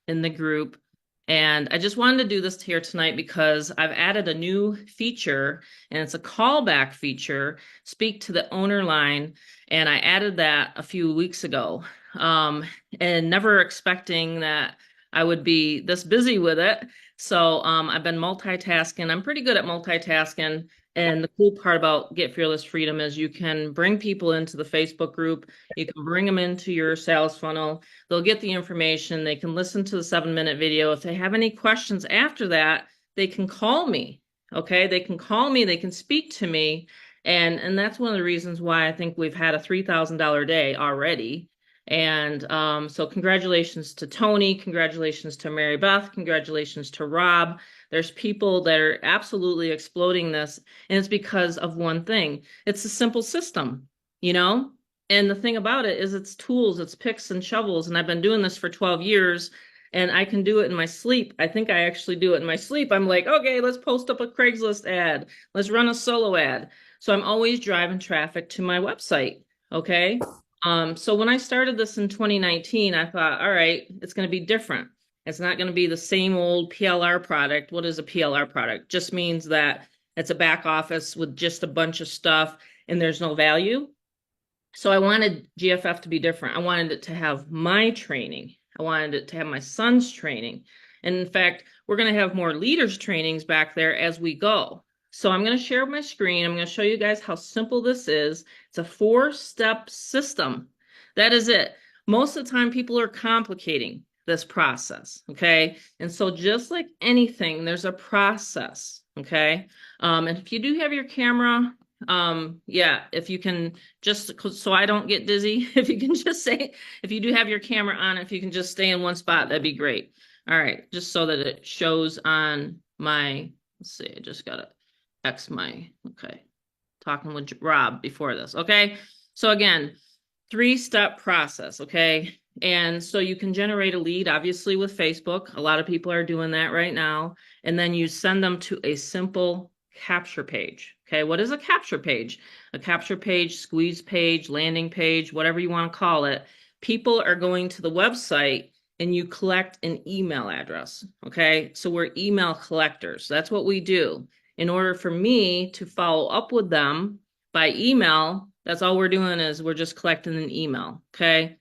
in the group. And I just wanted to do this here tonight because I've added a new feature, and it's a callback feature, speak to the owner line. And I added that a few weeks ago, and never expecting that I would be this busy with it. So I've been multitasking. I'm pretty good at multitasking. And the cool part about Get Fearless Freedom is you can bring people into the Facebook group. You can bring them into your sales funnel. They'll get the information. They can listen to the 7-minute video. If they have any questions after that, they can call me. Okay, they can call me. They can speak to me. And that's one of the reasons why I think we've had a $3,000 day already. And so congratulations to Tony. Congratulations to Mary Beth. Congratulations to Rob. There's people that are absolutely exploding this, and it's because of one thing. It's a simple system, you know? And the thing about it is it's tools, it's picks and shovels, and I've been doing this for 12 years, and I can do it in my sleep. I think I actually do it in my sleep. I'm like, okay, let's post up a Craigslist ad. Let's run a solo ad. So I'm always driving traffic to my website, okay? So when I started this in 2019, I thought, all right, it's going to be different. It's not going to be the same old PLR product. What is a PLR product? Just means that it's a back office with just a bunch of stuff and there's no value. So I wanted GFF to be different. I wanted it to have my training. I wanted it to have my son's training. And in fact, we're going to have more leaders trainings back there as we go. So I'm going to share my screen. I'm going to show you guys how simple this is. It's a 4-step system. That is it. Most of the time, people are complicating this process, okay? And so just like anything, there's a process, okay? And if you do have your camera, yeah, if you can just, so I don't get dizzy, if you can just say, if you do have your camera on, if you can just stay in one spot, that'd be great. All right, just so that it shows on my, let's see, I just got to X my, okay, talking with Rob before this, okay? So again, 3-step process, okay? And so you can generate a lead, obviously, with Facebook. A lot of people are doing that right now. And then you send them to a simple capture page. Okay, what is a capture page? A capture page, squeeze page, landing page, whatever you want to call it. People are going to the website and you collect an email address. Okay, so we're email collectors. That's what we do. In order for me to follow up with them by email, that's all we're doing is we're just collecting an email. Okay.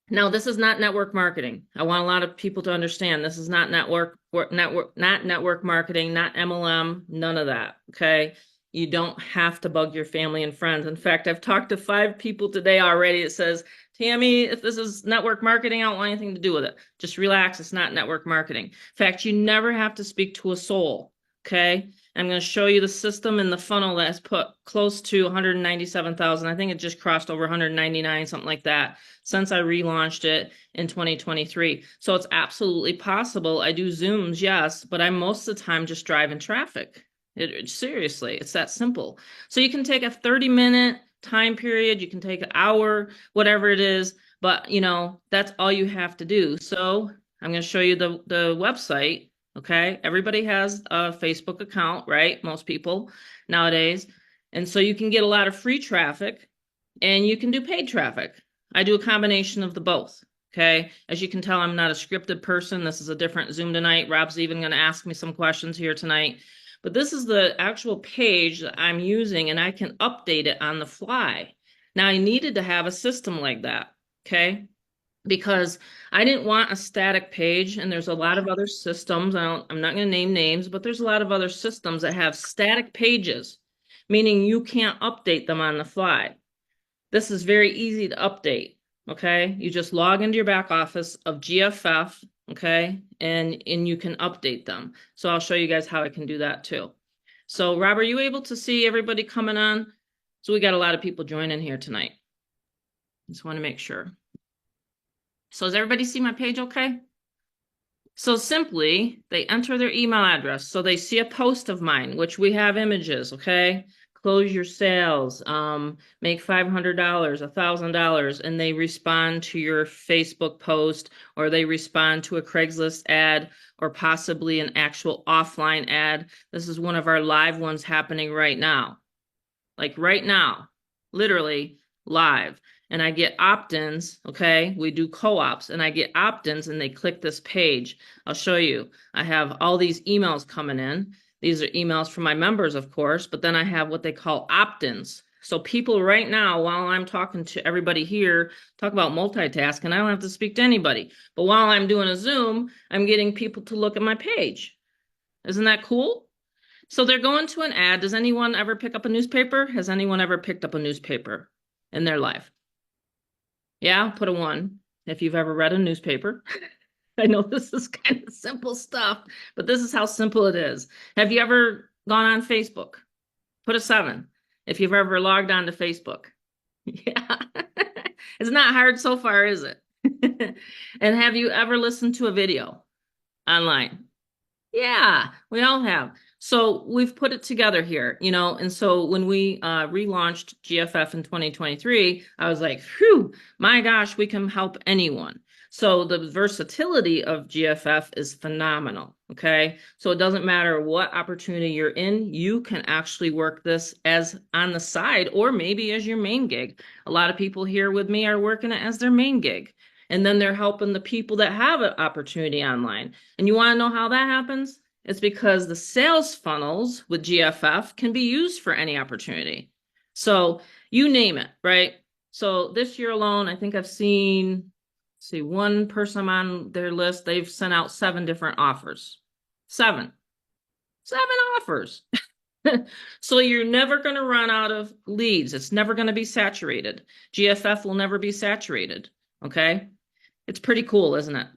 Now, this is not network marketing. I want a lot of people to understand this is not network marketing, not MLM, none of that. Okay. You don't have to bug your family and friends. In fact, I've talked to 5 people today already. It says, Tammy, if this is network marketing, I don't want anything to do with it. Just relax. It's not network marketing. In fact, you never have to speak to a soul. Okay. I'm going to show you the system in the funnel that's put close to 197,000. I think it just crossed over 199, something like that, since I relaunched it in 2023. So it's absolutely possible. I do Zooms, yes, but I'm most of the time just driving traffic. Seriously, it's that simple. So you can take a 30-minute time period, you can take an hour, whatever it is, but you know, that's all you have to do. So I'm going to show you the website. Okay, everybody has a Facebook account, right? Most people nowadays. And so you can get a lot of free traffic and you can do paid traffic. I do a combination of the both. Okay, as you can tell, I'm not a scripted person. This is a different Zoom tonight. Rob's even going to ask me some questions here tonight. But this is the actual page that I'm using and I can update it on the fly. Now, I needed to have a system like that. Okay, because I didn't want a static page, and there's a lot of other systems. I'm not going to name names, but there's a lot of other systems that have static pages, meaning you can't update them on the fly. This is very easy to update, okay? You just log into your back office of GFF, okay? And you can update them. So I'll show you guys how I can do that too. So Rob, are you able to see everybody coming on? So we got a lot of people joining here tonight. Just want to make sure. So does everybody see my page okay? So simply, they enter their email address. So they see a post of mine, which we have images, okay? Close your sales, make $500, $1,000, and they respond to your Facebook post, or they respond to a Craigslist ad, or possibly an actual offline ad. This is one of our live ones happening right now. Like right now, literally live. and I get opt-ins, okay? We do co-ops and I get opt-ins and they click this page. I'll show you. I have all these emails coming in. These are emails from my members, of course, but then I have what they call opt-ins. So people right now, while I'm talking to everybody here, talk about multitasking, I don't have to speak to anybody. But while I'm doing a Zoom, I'm getting people to look at my page. Isn't that cool? So they're going to an ad. Does anyone ever pick up a newspaper? Has anyone ever picked up a newspaper in their life? Yeah, put a 1 if you've ever read a newspaper. I know this is kind of simple stuff, but this is how simple it is. Have you ever gone on Facebook? Put a 7 if you've ever logged on to Facebook. Yeah. It's not hard so far, is it? And have you ever listened to a video online? Yeah, we all have. So we've put it together here, you know, and so when we relaunched GFF in 2023, I was like, phew, my gosh, we can help anyone. So the versatility of GFF is phenomenal, okay? So it doesn't matter what opportunity you're in, you can actually work this as on the side or maybe as your main gig. A lot of people here with me are working it as their main gig. And then they're helping the people that have an opportunity online. And you want to know how that happens? It's because the sales funnels with GFF can be used for any opportunity. So you name it, right? So this year alone, I think I've seen, see, one person on their list, they've sent out 7 different offers. 7 offers. So you're never going to run out of leads. It's never going to be saturated. GFF will never be saturated. Okay. It's pretty cool, isn't it?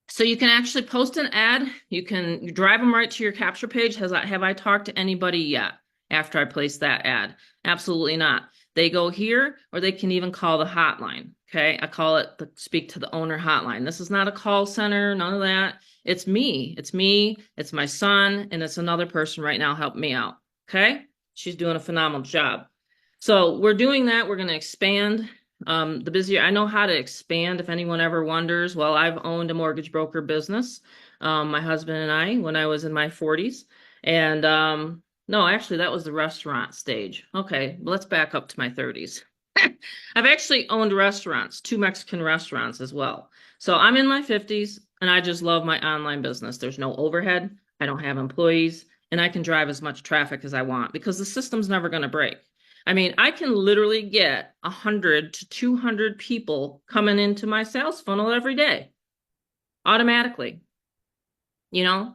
So you can actually post an ad. You can drive them right to your capture page. Have I talked to anybody yet after I place that ad? Absolutely not. They go here, or they can even call the hotline. Okay. I call it the speak to the owner hotline. This is not a call center, none of that. It's me. It's me. It's my son. And it's another person right now helping me out. Okay. She's doing a phenomenal job. So we're doing that. We're going to expand the busier. I know how to expand if anyone ever wonders. Well, I've owned a mortgage broker business, my husband and I, when I was in my 40s. And no, actually, that was the restaurant stage. Okay, let's back up to my 30s. I've actually owned restaurants, 2 Mexican restaurants as well. So I'm in my 50s and I just love my online business. There's no overhead. I don't have employees and I can drive as much traffic as I want because the system's never going to break. I mean, I can literally get 100 to 200 people coming into my sales funnel every day automatically, you know?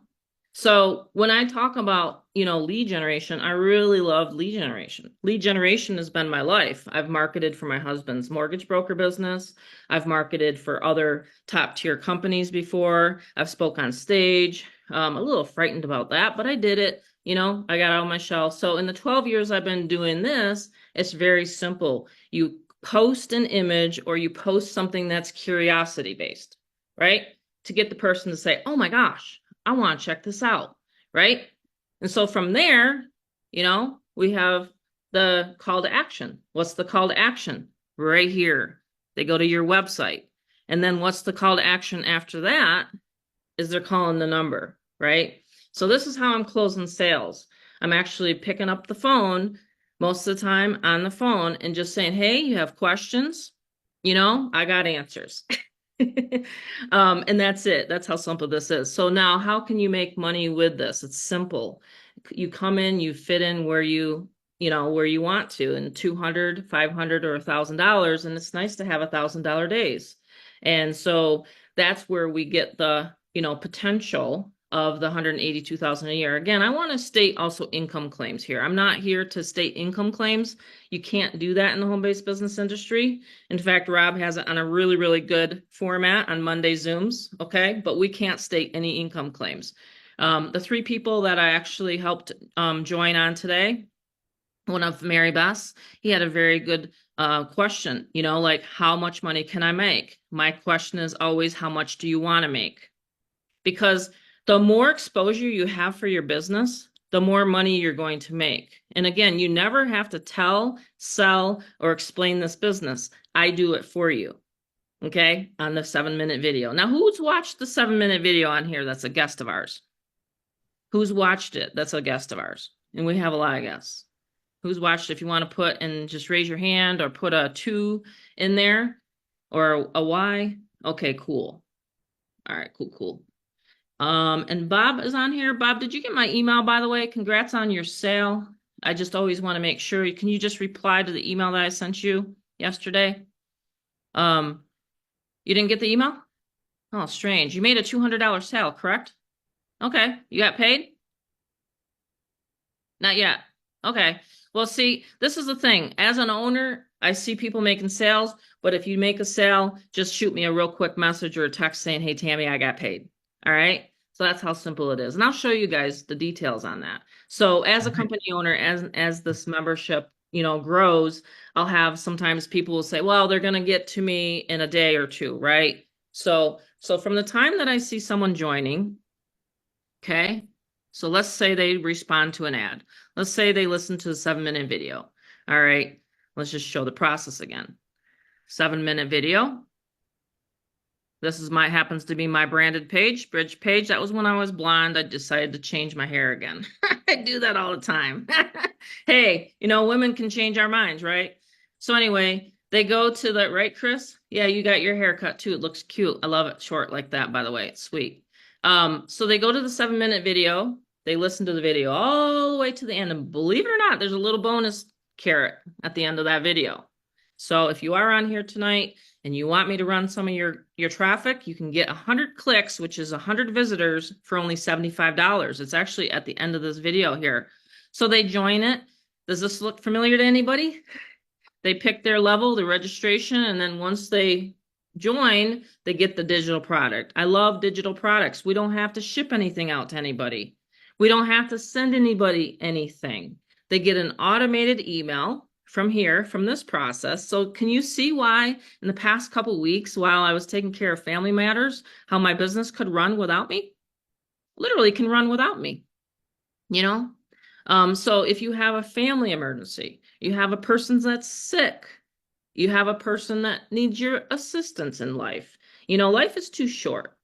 So when I talk about, you know, lead generation, I really love lead generation. Lead generation has been my life. I've marketed for my husband's mortgage broker business. I've marketed for other top tier companies before. I've spoke on stage. A little frightened about that, but I did it. You know, I got out of my shell. So in the 12 years I've been doing this, it's very simple. You post an image or you post something that's curiosity based, right? To get the person to say, oh my gosh, I want to check this out, right? And so from there, you know, we have the call to action. What's the call to action? Right here. They go to your website. And then what's the call to action after that is they're calling the number, right? So this is how I'm closing sales. I'm actually picking up the phone most of the time on the phone and just saying, hey, you have questions? You know, I got answers. And that's it. That's how simple this is. So now how can you make money with this? It's simple. You come in, you fit in where you know, where you want to, and $200, $500, or $1,000. And it's nice to have $1,000 days. And so that's where we get the, you know, potential of the 182,000 a year. Again, I want to state also income claims here. I'm not here to state income claims. You can't do that in the home-based business industry. In fact, Rob has it on a really, really good format on Monday Zooms, okay? But we can't state any income claims. The 3 people that I actually helped join on today, one of Mary Beth's, he had a very good question, you know, like, how much money can I make? My question is always, how much do you want to make? Because the more exposure you have for your business, the more money you're going to make. And again, you never have to tell, sell, or explain this business. I do it for you, okay, on the 7-minute video. Now, who's watched the 7-minute video on here that's a guest of ours? Who's watched it that's a guest of ours? And we have a lot of guests. Who's watched? If you want to put and just raise your hand or put a 2 in there or a Y. Okay, cool. All right, cool. And Bob is on here. Bob, did you get my email, by the way? Congrats on your sale. I just always want to make sure. Can you just reply to the email that I sent you yesterday? You didn't get the email? Oh, strange. You made a $200 sale, correct? Okay. You got paid? Not yet. Okay. Well, see, this is the thing. As an owner, I see people making sales, but if you make a sale, just shoot me a real quick message or a text saying, hey, Tammy, I got paid. All right. So that's how simple it is. And I'll show you guys the details on that. So as a company owner, as this membership, grows, I'll have sometimes people will say, well, they're going to get to me in a day or two, right? So from the time that I see someone joining, okay, so let's say they respond to an ad. Let's say they listen to a 7-minute video. All right, let's just show the process again. 7-minute video. This is happens to be my branded bridge page. That was when I was blonde. I decided to change my hair again. I do that all the time. Hey, women can change our minds, right? So anyway, they go to the, right, Chris? Yeah, you got your hair cut too. It looks cute. I love it short like that, by the way. It's sweet. So they go to the 7-minute video. They listen to the video all the way to the end. And believe it or not, there's a little bonus carrot at the end of that video. So if you are on here tonight and you want me to run some of your traffic, you can get 100 clicks, which is 100 visitors for only $75. It's actually at the end of this video here. So they join it. Does this look familiar to anybody? They pick their level, the registration, and then once they join, they get the digital product. I love digital products. We don't have to ship anything out to anybody. We don't have to send anybody anything. They get an automated email from here, from this process. So can you see why in the past couple of weeks, while I was taking care of family matters, how my business could run without me? Literally can run without me, So if you have a family emergency, you have a person that's sick, you have a person that needs your assistance in life. Life is too short.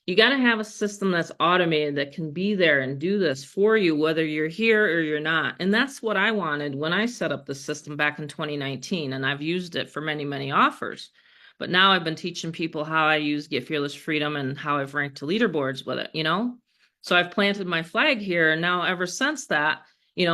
You got to have a system that's automated that can be there and do this for you, whether you're here or you're not. And that's what I wanted when I set up the system back in 2019. And I've used it for many, many offers. But now I've been teaching people how I use Get Fearless Freedom and how I've ranked to leaderboards with it, So I've planted my flag here. And now ever since that,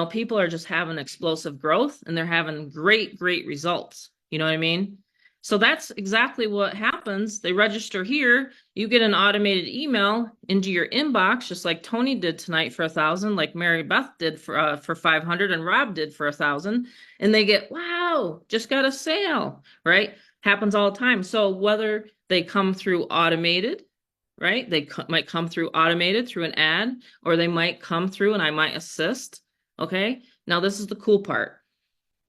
people are just having explosive growth and they're having great, great results. You know what I mean? So that's exactly what happens. They register here. You get an automated email into your inbox, just like Tony did tonight for 1,000, like Mary Beth did for 500, and Rob did for 1,000. And they get, wow, just got a sale, right? Happens all the time. So whether they come through automated, right? They might come through automated through an ad, or they might come through and I might assist. Okay. Now this is the cool part.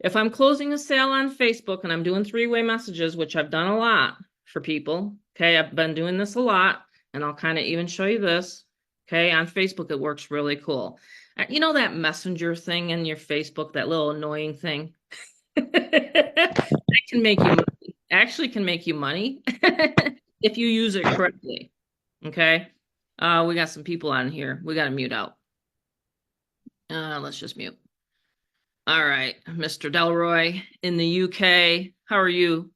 If I'm closing a sale on Facebook and I'm doing 3-way messages, which I've done a lot for people, okay, I've been doing this a lot, and I'll kind of even show you this, okay, on Facebook, it works really cool. That messenger thing in your Facebook, that little annoying thing? That can make you money. Actually can make you money if you use it correctly, okay? We got some people on here. We got to mute out. Let's just mute. All right, Mr. Delroy in the UK. How are you?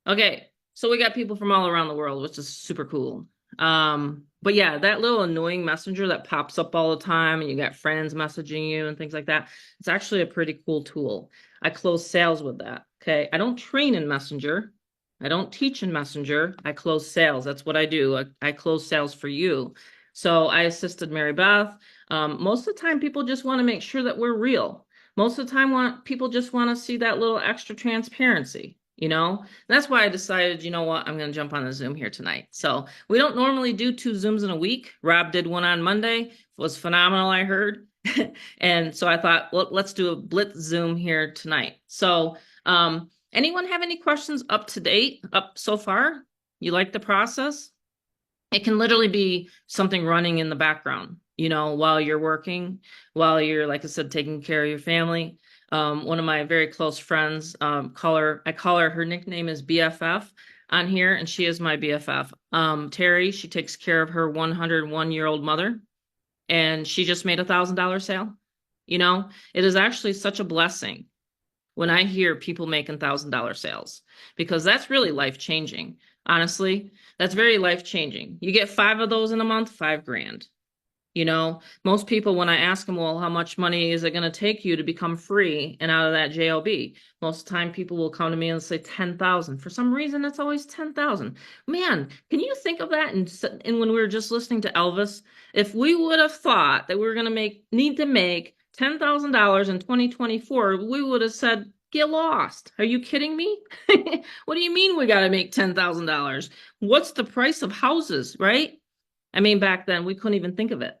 Okay, so we got people from all around the world, which is super cool. But yeah, that little annoying messenger that pops up all the time and you got friends messaging you and things like that, it's actually a pretty cool tool. I close sales with that, okay? I don't train in Messenger. I don't teach in Messenger. I close sales. That's what I do. I close sales for you. So I assisted Mary Beth. Most of the time, people just want to make sure that we're real. Most of the time, people just want to see that little extra transparency, That's why I decided, you know what, I'm going to jump on the Zoom here tonight. So we don't normally do 2 Zooms in a week. Rob did one on Monday. It was phenomenal, I heard. And so I thought, well, let's do a Blitz Zoom here tonight. So anyone have any questions up to date, up so far? You like the process? It can literally be something running in the background, while you're working, while you're, like I said, taking care of your family. One of my very close friends, I call her, her nickname is BFF on here, and she is my BFF. Terry, she takes care of her 101-year-old mother, and she just made $1,000 sale. You know, it is actually such a blessing when I hear people making $1,000 sales, because that's really life changing. Honestly, that's very life changing. You get 5 of those in a month, 5 grand. You know, most people, when I ask them, well, how much money is it going to take you to become free and out of that job? Most of the time, people will come to me and say 10,000. For some reason, it's always 10,000. Man, can you think of that? And when we were just listening to Elvis, if we would have thought that we were going to need to make $10,000 in 2024, we would have said, get lost. Are you kidding me? What do you mean we got to make $10,000? What's the price of houses, right? I mean, back then we couldn't even think of it.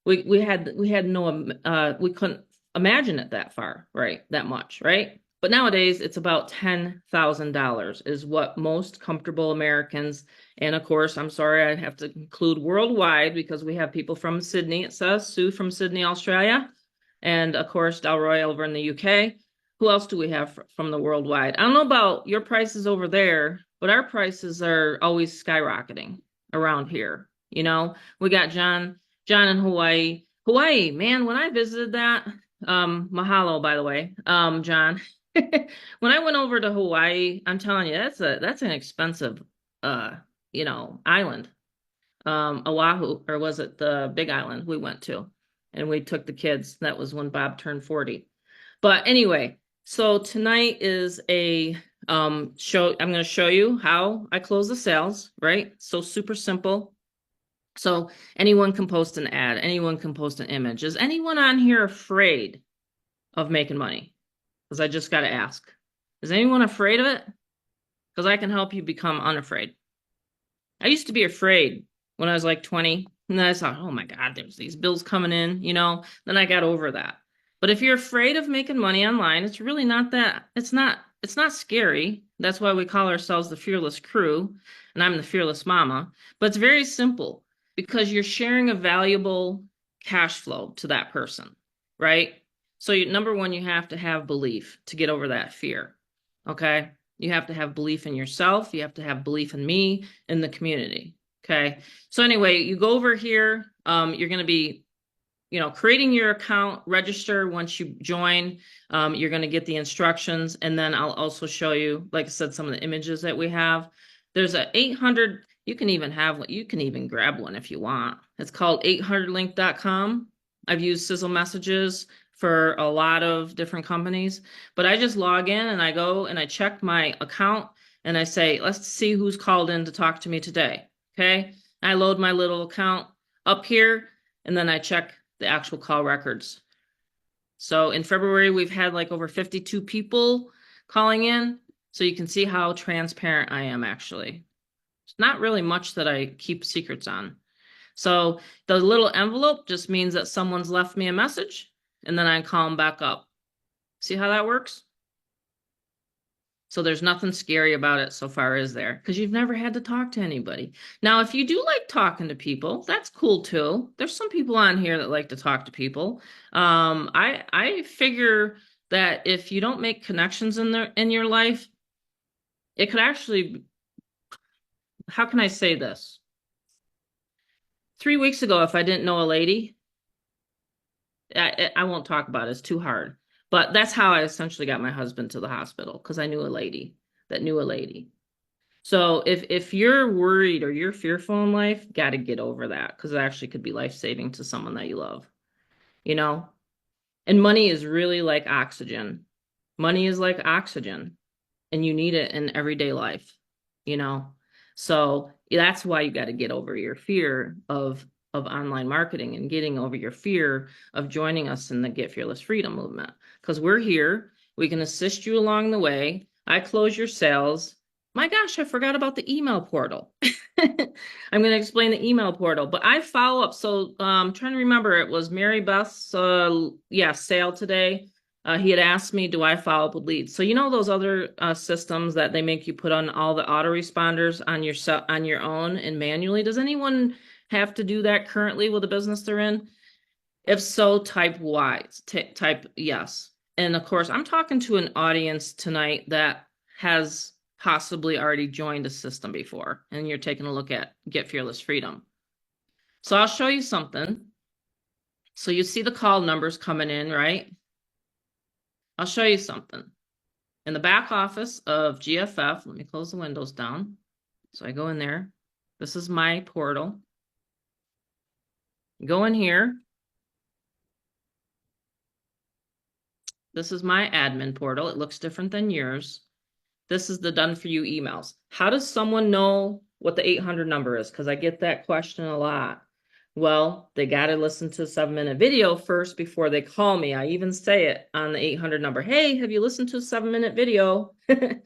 We had no we couldn't imagine it that far, right? That much, right? But nowadays it's about $10,000 is what most comfortable Americans, and of course, I'm sorry, I have to include worldwide because we have people from Sydney. It says Sue from Sydney, Australia, and of course Delroy over in the UK. Who else do we have from the worldwide? I don't know about your prices over there, but our prices are always skyrocketing around here. You know, we got John in Hawaii. Hawaii, man, when I visited that, mahalo, by the way, John. When I went over to Hawaii, I'm telling you, that's an expensive island. Oahu, or was it the Big Island we went to? And we took the kids. That was when Bob turned 40. But anyway, so tonight is a show. I'm going to show you how I close the sales, right? So super simple. So anyone can post an ad, anyone can post an image. Is anyone on here afraid of making money? Because I just got to ask. Is anyone afraid of it? Because I can help you become unafraid. I used to be afraid when I was like 20, and then I thought, oh my God, there's these bills coming in, then I got over that. But if you're afraid of making money online, it's really not that, it's not scary. That's why we call ourselves the Fearless Crew, and I'm the Fearless Mama. But it's very simple because you're sharing a valuable cash flow to that person, right? So number one, you have to have belief to get over that fear. Okay. You have to have belief in yourself. You have to have belief in me, in the community. Okay. So anyway, you go over here. You're going to be, creating your account, register once you join. You're going to get the instructions. And then I'll also show you, like I said, some of the images that we have. There's a 800, you can even grab one if you want. It's called 800link.com. I've used Sizzle Messages for a lot of different companies, but I just log in and I go and I check my account and I say, let's see who's called in to talk to me today. Okay. I load my little account up here and then I check the actual call records. So in February, we've had like over 52 people calling in. So you can see how transparent I am actually. It's not really much that I keep secrets on. So the little envelope just means that someone's left me a message and then I call them back up. See how that works? So there's nothing scary about it so far, is there? Because you've never had to talk to anybody. Now, if you do like talking to people, that's cool too. There's some people on here that like to talk to people. I figure that if you don't make connections in your life, it could actually, how can I say this? 3 weeks ago, if I didn't know a lady, I won't talk about it. It's too hard. But that's how I essentially got my husband to the hospital, because I knew a lady that knew a lady. So if you're worried or you're fearful in life, got to get over that, because it actually could be life-saving to someone that you love, you know? And money is really like oxygen. Money is like oxygen, and you need it in everyday life, you know? So that's why you got to get over your fear of online marketing and getting over your fear of joining us in the Get Fearless Freedom movement. Because we're here, we can assist you along the way. I close your sales. My gosh, I forgot about the email portal. I'm going to explain the email portal, but I follow up. So I'm trying to remember, it was Mary Beth's sale today. He had asked me, do I follow up with leads? So those other systems that they make you put on all the autoresponders on your own and manually? Does anyone have to do that currently with the business they're in? If so, type Y, type yes. And of course, I'm talking to an audience tonight that has possibly already joined a system before, and you're taking a look at Get Fearless Freedom. So I'll show you something. So you see the call numbers coming in, right? I'll show you something. In the back office of GFF, let me close the windows down. So I go in there. This is my portal. Go in here. This is my admin portal. It looks different than yours. This is the done for you emails. How does someone know what the 800 number is? Because I get that question a lot. Well, they got to listen to a 7-minute video first before they call me. I even say it on the 800 number. Hey, have you listened to a 7-minute video? And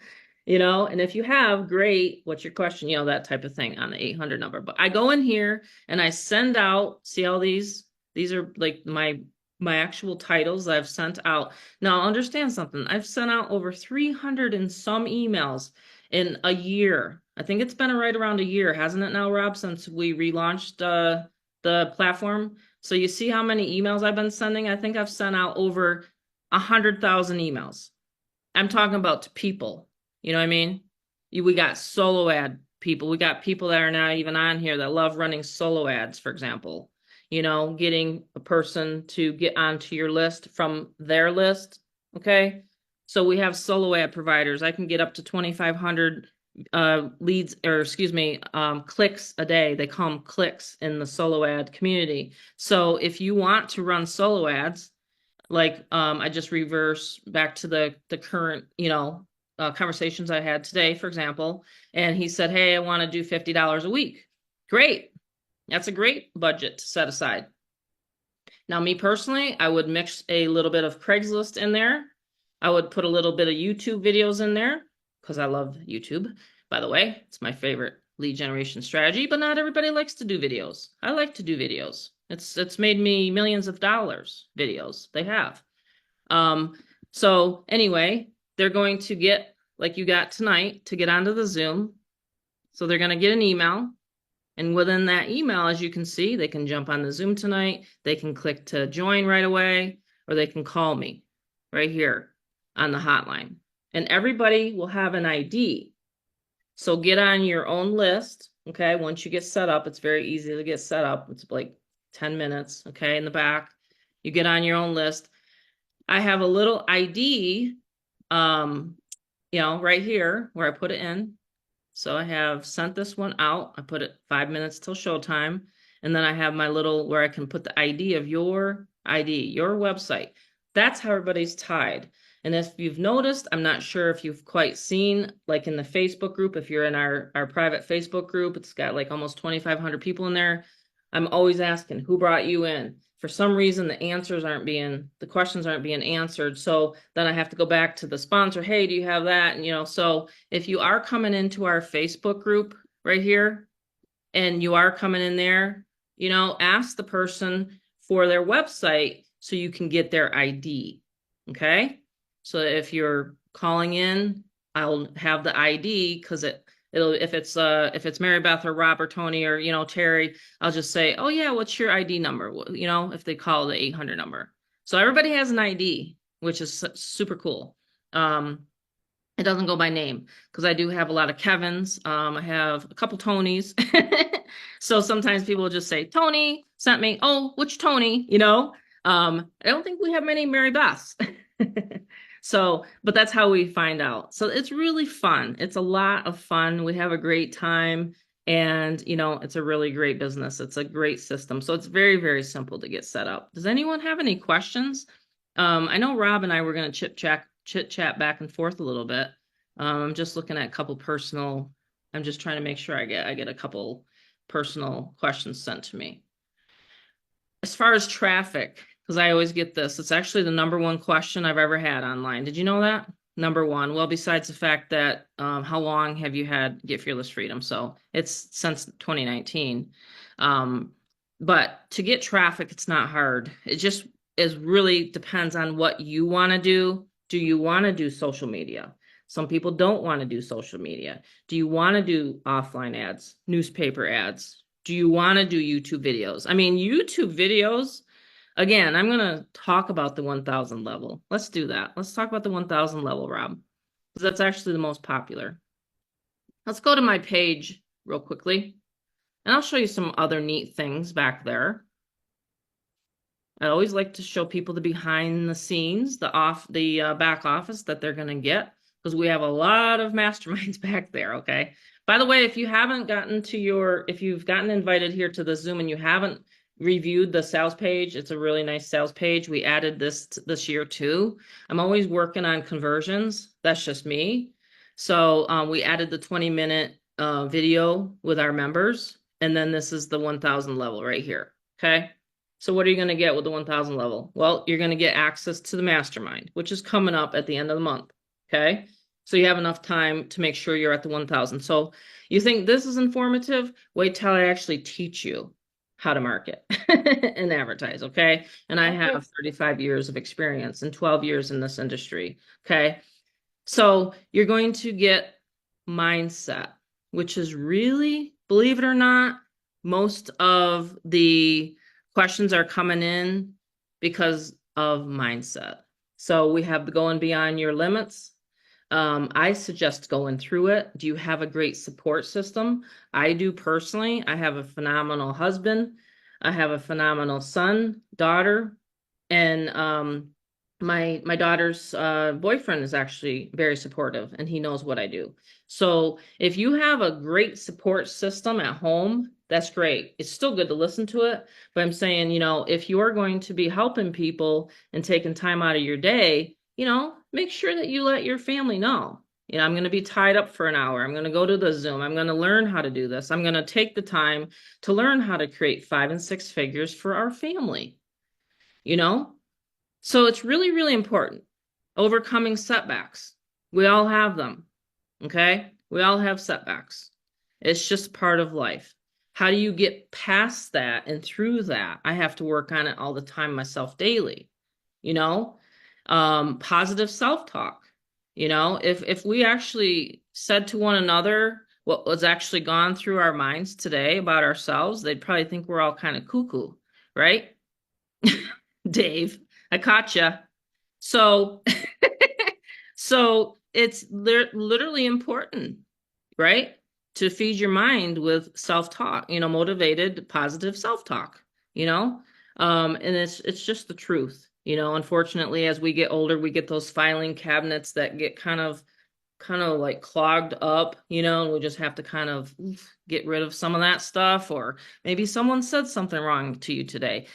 if you have, great. What's your question? That type of thing on the 800 number. But I go in here and I send out, see all these are like my actual titles I've sent out. Now, understand something. I've sent out over 300 and some emails in a year. I think it's been right around a year, hasn't it now, Rob, since we relaunched the platform? So you see how many emails I've been sending? I think I've sent out over 100,000 emails. I'm talking about to people. You know what I mean? We got solo ad people. We got people that are not even on here that love running solo ads, for example. Getting a person to get onto your list from their list. Okay. So we have solo ad providers. I can get up to 2,500 leads, or excuse me, clicks a day. They call them clicks in the solo ad community. So if you want to run solo ads, like I just reverse back to the current, conversations I had today, for example, and he said, hey, I want to do $50 a week. Great. That's a great budget to set aside. Now, me personally, I would mix a little bit of Craigslist in there. I would put a little bit of YouTube videos in there because I love YouTube. By the way, it's my favorite lead generation strategy, but not everybody likes to do videos. I like to do videos. It's made me millions of dollars videos. They have. So anyway, they're going to get, like you got tonight, to get onto the Zoom. So they're going to get an email. And within that email, as you can see, they can jump on the Zoom tonight. They can click to join right away, or they can call me right here on the hotline. And everybody will have an ID. So get on your own list. Okay. Once you get set up, it's very easy to get set up. It's like 10 minutes. Okay. In the back, you get on your own list. I have a little ID, right here where I put it in. So I have sent this one out. I put it 5 minutes till showtime. And then I have my little where I can put the ID of your ID, your website. That's how everybody's tied. And if you've noticed, I'm not sure if you've quite seen, like in the Facebook group, if you're in our private Facebook group, it's got like almost 2,500 people in there. I'm always asking, who brought you in? For some reason, the questions aren't being answered. So then I have to go back to the sponsor. Hey, do you have that? And, so if you are coming into our Facebook group right here, and you are coming in there, ask the person for their website so you can get their ID. Okay. So if you're calling in, I'll have the ID because if it's Mary Beth or Rob or Tony or Terry, I'll just say, oh yeah, what's your ID number? If they call the 800 number. So everybody has an ID, which is super cool. It doesn't go by name because I do have a lot of Kevins. I have a couple Tonys. So sometimes people will just say, Tony sent me. Oh, which Tony? I don't think we have many Mary Beths. So, but that's how we find out. So it's really fun. It's a lot of fun. We have a great time. And, it's a really great business. It's a great system. So it's very, very simple to get set up. Does anyone have any questions? I know Rob and I were going to chit chat back and forth a little bit. I'm just looking at a couple I'm just trying to make sure I get a couple personal questions sent to me. As far as traffic, because I always get this, it's actually the number one question I've ever had online. Did you know that? Number one. Well, besides the fact that how long have you had Get Fearless Freedom? So it's since 2019. But to get traffic, it's not hard. It just really depends on what you want to do. Do you want to do social media? Some people don't want to do social media. Do you want to do offline ads, newspaper ads? Do you want to do YouTube videos? I mean, YouTube videos, again, I'm going to talk about the 1,000 level. Let's do that. Let's talk about the 1,000 level, Rob, because that's actually the most popular. Let's go to my page real quickly, and I'll show you some other neat things back there. I always like to show people the behind the scenes, the back office that they're going to get, because we have a lot of masterminds back there. Okay. By the way, if you've gotten invited here to the Zoom and you haven't reviewed the sales page, it's a really nice sales page. We added this year too. I'm always working on conversions. That's just me. So we added the 20-minute video with our members. And then this is the 1,000 level right here. Okay. So what are you going to get with the 1,000 level? Well, you're going to get access to the mastermind, which is coming up at the end of the month. Okay. So you have enough time to make sure you're at the 1,000. So you think this is informative? Wait till I actually teach you how to market and advertise. Okay. And I have 35 years of experience and 12 years in this industry. Okay. So you're going to get mindset, which is really, believe it or not, most of the questions are coming in because of mindset. So we have the going beyond your limits. I suggest going through it. Do you have a great support system? I do personally. I have a phenomenal husband. I have a phenomenal son, daughter, and my daughter's boyfriend is actually very supportive, and he knows what I do. So if you have a great support system at home, that's great. It's still good to listen to it, but I'm saying, if you are going to be helping people and taking time out of your day, make sure that you let your family know. I'm going to be tied up for an hour. I'm going to go to the Zoom. I'm going to learn how to do this. I'm going to take the time to learn how to create 5 and 6 figures for our family. So it's really, really important. Overcoming setbacks. We all have them. Okay? We all have setbacks. It's just part of life. How do you get past that and through that? I have to work on it all the time myself daily. Positive self-talk. If we actually said to one another what was actually gone through our minds today about ourselves, they'd probably think we're all kind of cuckoo, right? Dave, I caught you. So, so it's literally important, right? To feed your mind with self-talk, motivated, positive self-talk, and it's just the truth. Unfortunately, as we get older, we get those filing cabinets that get kind of like clogged up, and we just have to kind of get rid of some of that stuff. Or maybe someone said something wrong to you today.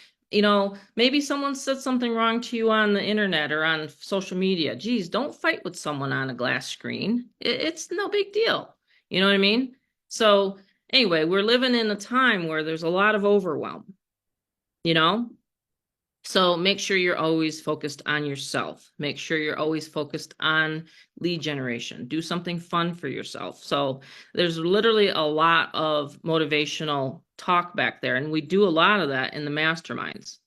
Maybe someone said something wrong to you on the internet or on social media. Geez, don't fight with someone on a glass screen. It's no big deal. You know what I mean? So anyway, we're living in a time where there's a lot of overwhelm, So make sure you're always focused on yourself. Make sure you're always focused on lead generation. Do something fun for yourself. So there's literally a lot of motivational talk back there, and we do a lot of that in the masterminds.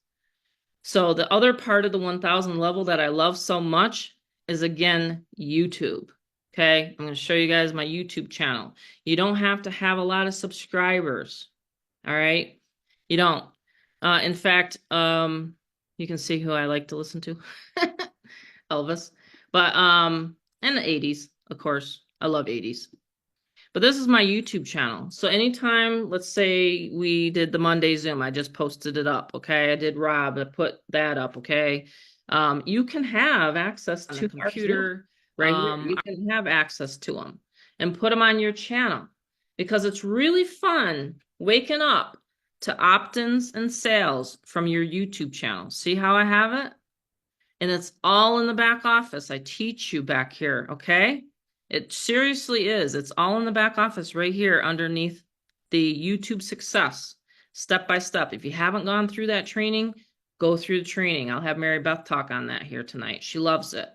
So the other part of the 1,000 level that I love so much is, again, YouTube. Okay, I'm going to show you guys my YouTube channel. You don't have to have a lot of subscribers. All right, you don't. In fact, you can see who I like to listen to. Elvis. But and the 80s, of course. I love 80s. But this is my YouTube channel. So anytime, let's say we did the Monday Zoom, I just posted it up, okay? I did Rob, I put that up, okay? You can have access to computer, right here. You can have access to them and put them on your channel, because it's really fun waking up to opt-ins and sales from your YouTube channel. See how I have it? And it's all in the back office. I teach you back here, okay? It seriously is. It's all in the back office right here underneath the YouTube success, step by step. If you haven't gone through that training, go through the training. I'll have Mary Beth talk on that here tonight. She loves it.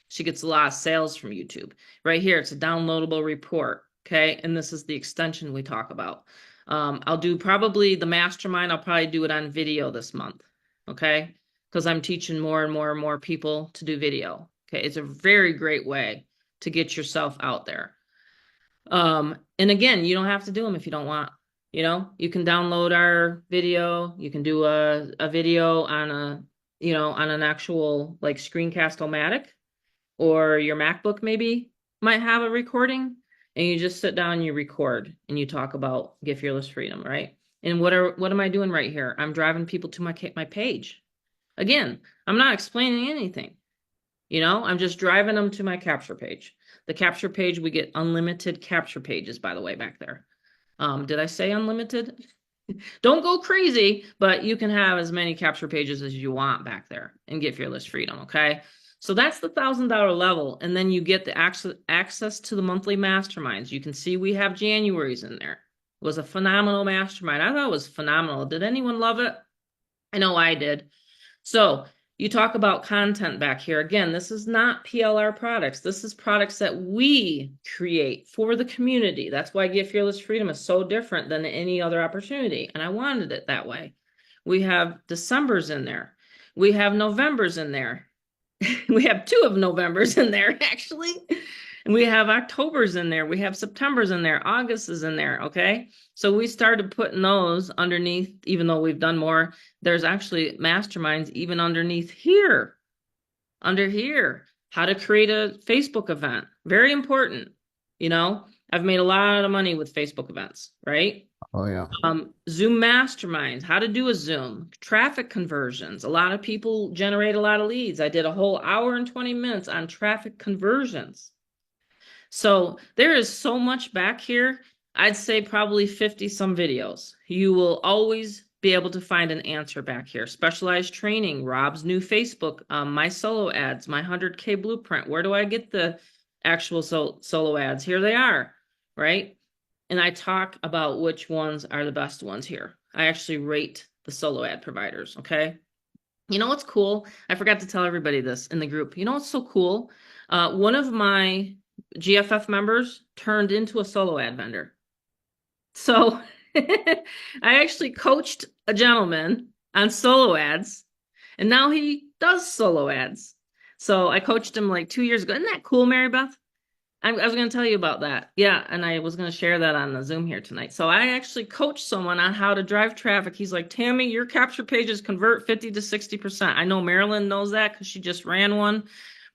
She gets a lot of sales from YouTube. Right here, it's a downloadable report, okay? And this is the extension we talk about. I'll do probably the mastermind. I'll probably do it on video this month, okay? Because I'm teaching more and more and more people to do video. Okay, it's a very great way to get yourself out there. And again, you don't have to do them if you don't want. You can download our video. You can do a video on on an actual like screencast-o-matic, or your MacBook maybe might have a recording, and you just sit down and you record and you talk about Get Fearless Freedom, right? And what am I doing right here? I'm driving people to my page. Again, I'm not explaining anything. I'm just driving them to my capture page. The capture page, we get unlimited capture pages, by the way, back there. Did I say unlimited? Don't go crazy, but you can have as many capture pages as you want back there and get Fearless Freedom, okay? So that's the $1,000 level. And then you get the access to the monthly masterminds. You can see we have January's in there. It was a phenomenal mastermind. I thought it was phenomenal. Did anyone love it? I know I did. So you talk about content back here. Again, this is not PLR products. This is products that we create for the community. That's why Get Fearless Freedom is so different than any other opportunity. And I wanted it that way. We have December's in there. We have November's in there. We have 2 of November's in there, actually. And we have October's in there. We have September's in there. August is in there. Okay. So we started putting those underneath, even though we've done more. There's actually masterminds even underneath here. Under here, how to create a Facebook event. Very important. I've made a lot of money with Facebook events, right? Oh yeah. Zoom masterminds, how to do a Zoom, traffic conversions. A lot of people generate a lot of leads. I did a whole hour and 20 minutes on traffic conversions. So there is so much back here. I'd say probably 50 some videos. You will always be able to find an answer back here. Specialized training, Rob's new Facebook, my solo ads, my 100K blueprint. Where do I get the actual solo ads? Here they are, right? And I talk about which ones are the best ones here. I actually rate the solo ad providers, okay? You know what's cool? I forgot to tell everybody this in the group. You know what's so cool? One of my GFF members turned into a solo ad vendor. So I actually coached a gentleman on solo ads, and now he does solo ads. So I coached him like 2 years ago. Isn't that cool, Mary Beth? I was going to tell you about that. Yeah, and I was going to share that on the Zoom here tonight. So I actually coached someone on how to drive traffic. He's like, Tammy, your capture pages convert 50 to 60%. I know Marilyn knows that because she just ran one,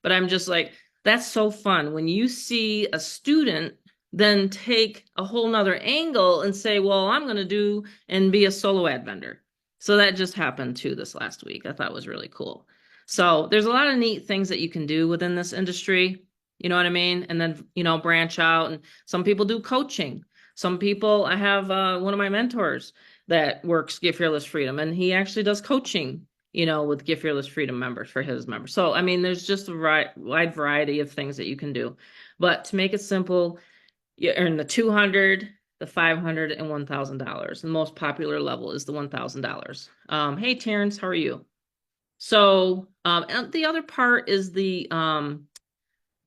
but I'm just like, that's so fun. When you see a student then take a whole nother angle and say, well, I'm going to do and be a solo ad vendor. So that just happened too this last week. I thought was really cool. So there's a lot of neat things that you can do within this industry. You know what I mean? And then, branch out. And some people do coaching. Some people, I have one of my mentors that works Get Fearless Freedom, and he actually does coaching, with Get Fearless Freedom members for his members. So, I mean, there's just a wide variety of things that you can do. But to make it simple, you earn the 200, the 500, and $1,000. The most popular level is the $1,000. Hey, Terrence, how are you? So, and the other part is the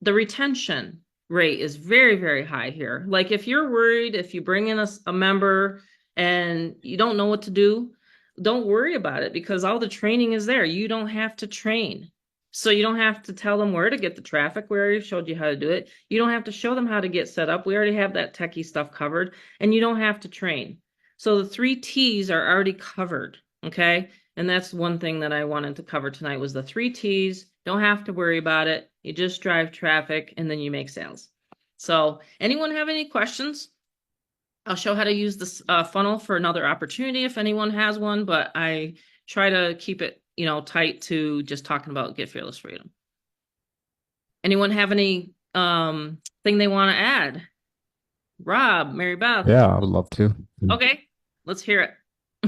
retention rate is very, very high here. Like if you're worried, if you bring in a member and you don't know what to do, don't worry about it because all the training is there. You don't have to train. So you don't have to tell them where to get the traffic. We already showed you how to do it. You don't have to show them how to get set up. We already have that techie stuff covered, and you don't have to train. So the 3 T's are already covered. Okay. And that's one thing that I wanted to cover tonight was the 3 T's. Don't have to worry about it. You just drive traffic and then you make sales. So anyone have any questions? I'll show how to use this funnel for another opportunity if anyone has one, but I try to keep it, tight to just talking about Get Fearless Freedom. Anyone have any thing they want to add? Rob, Mary Beth. Yeah, I would love to. Okay, let's hear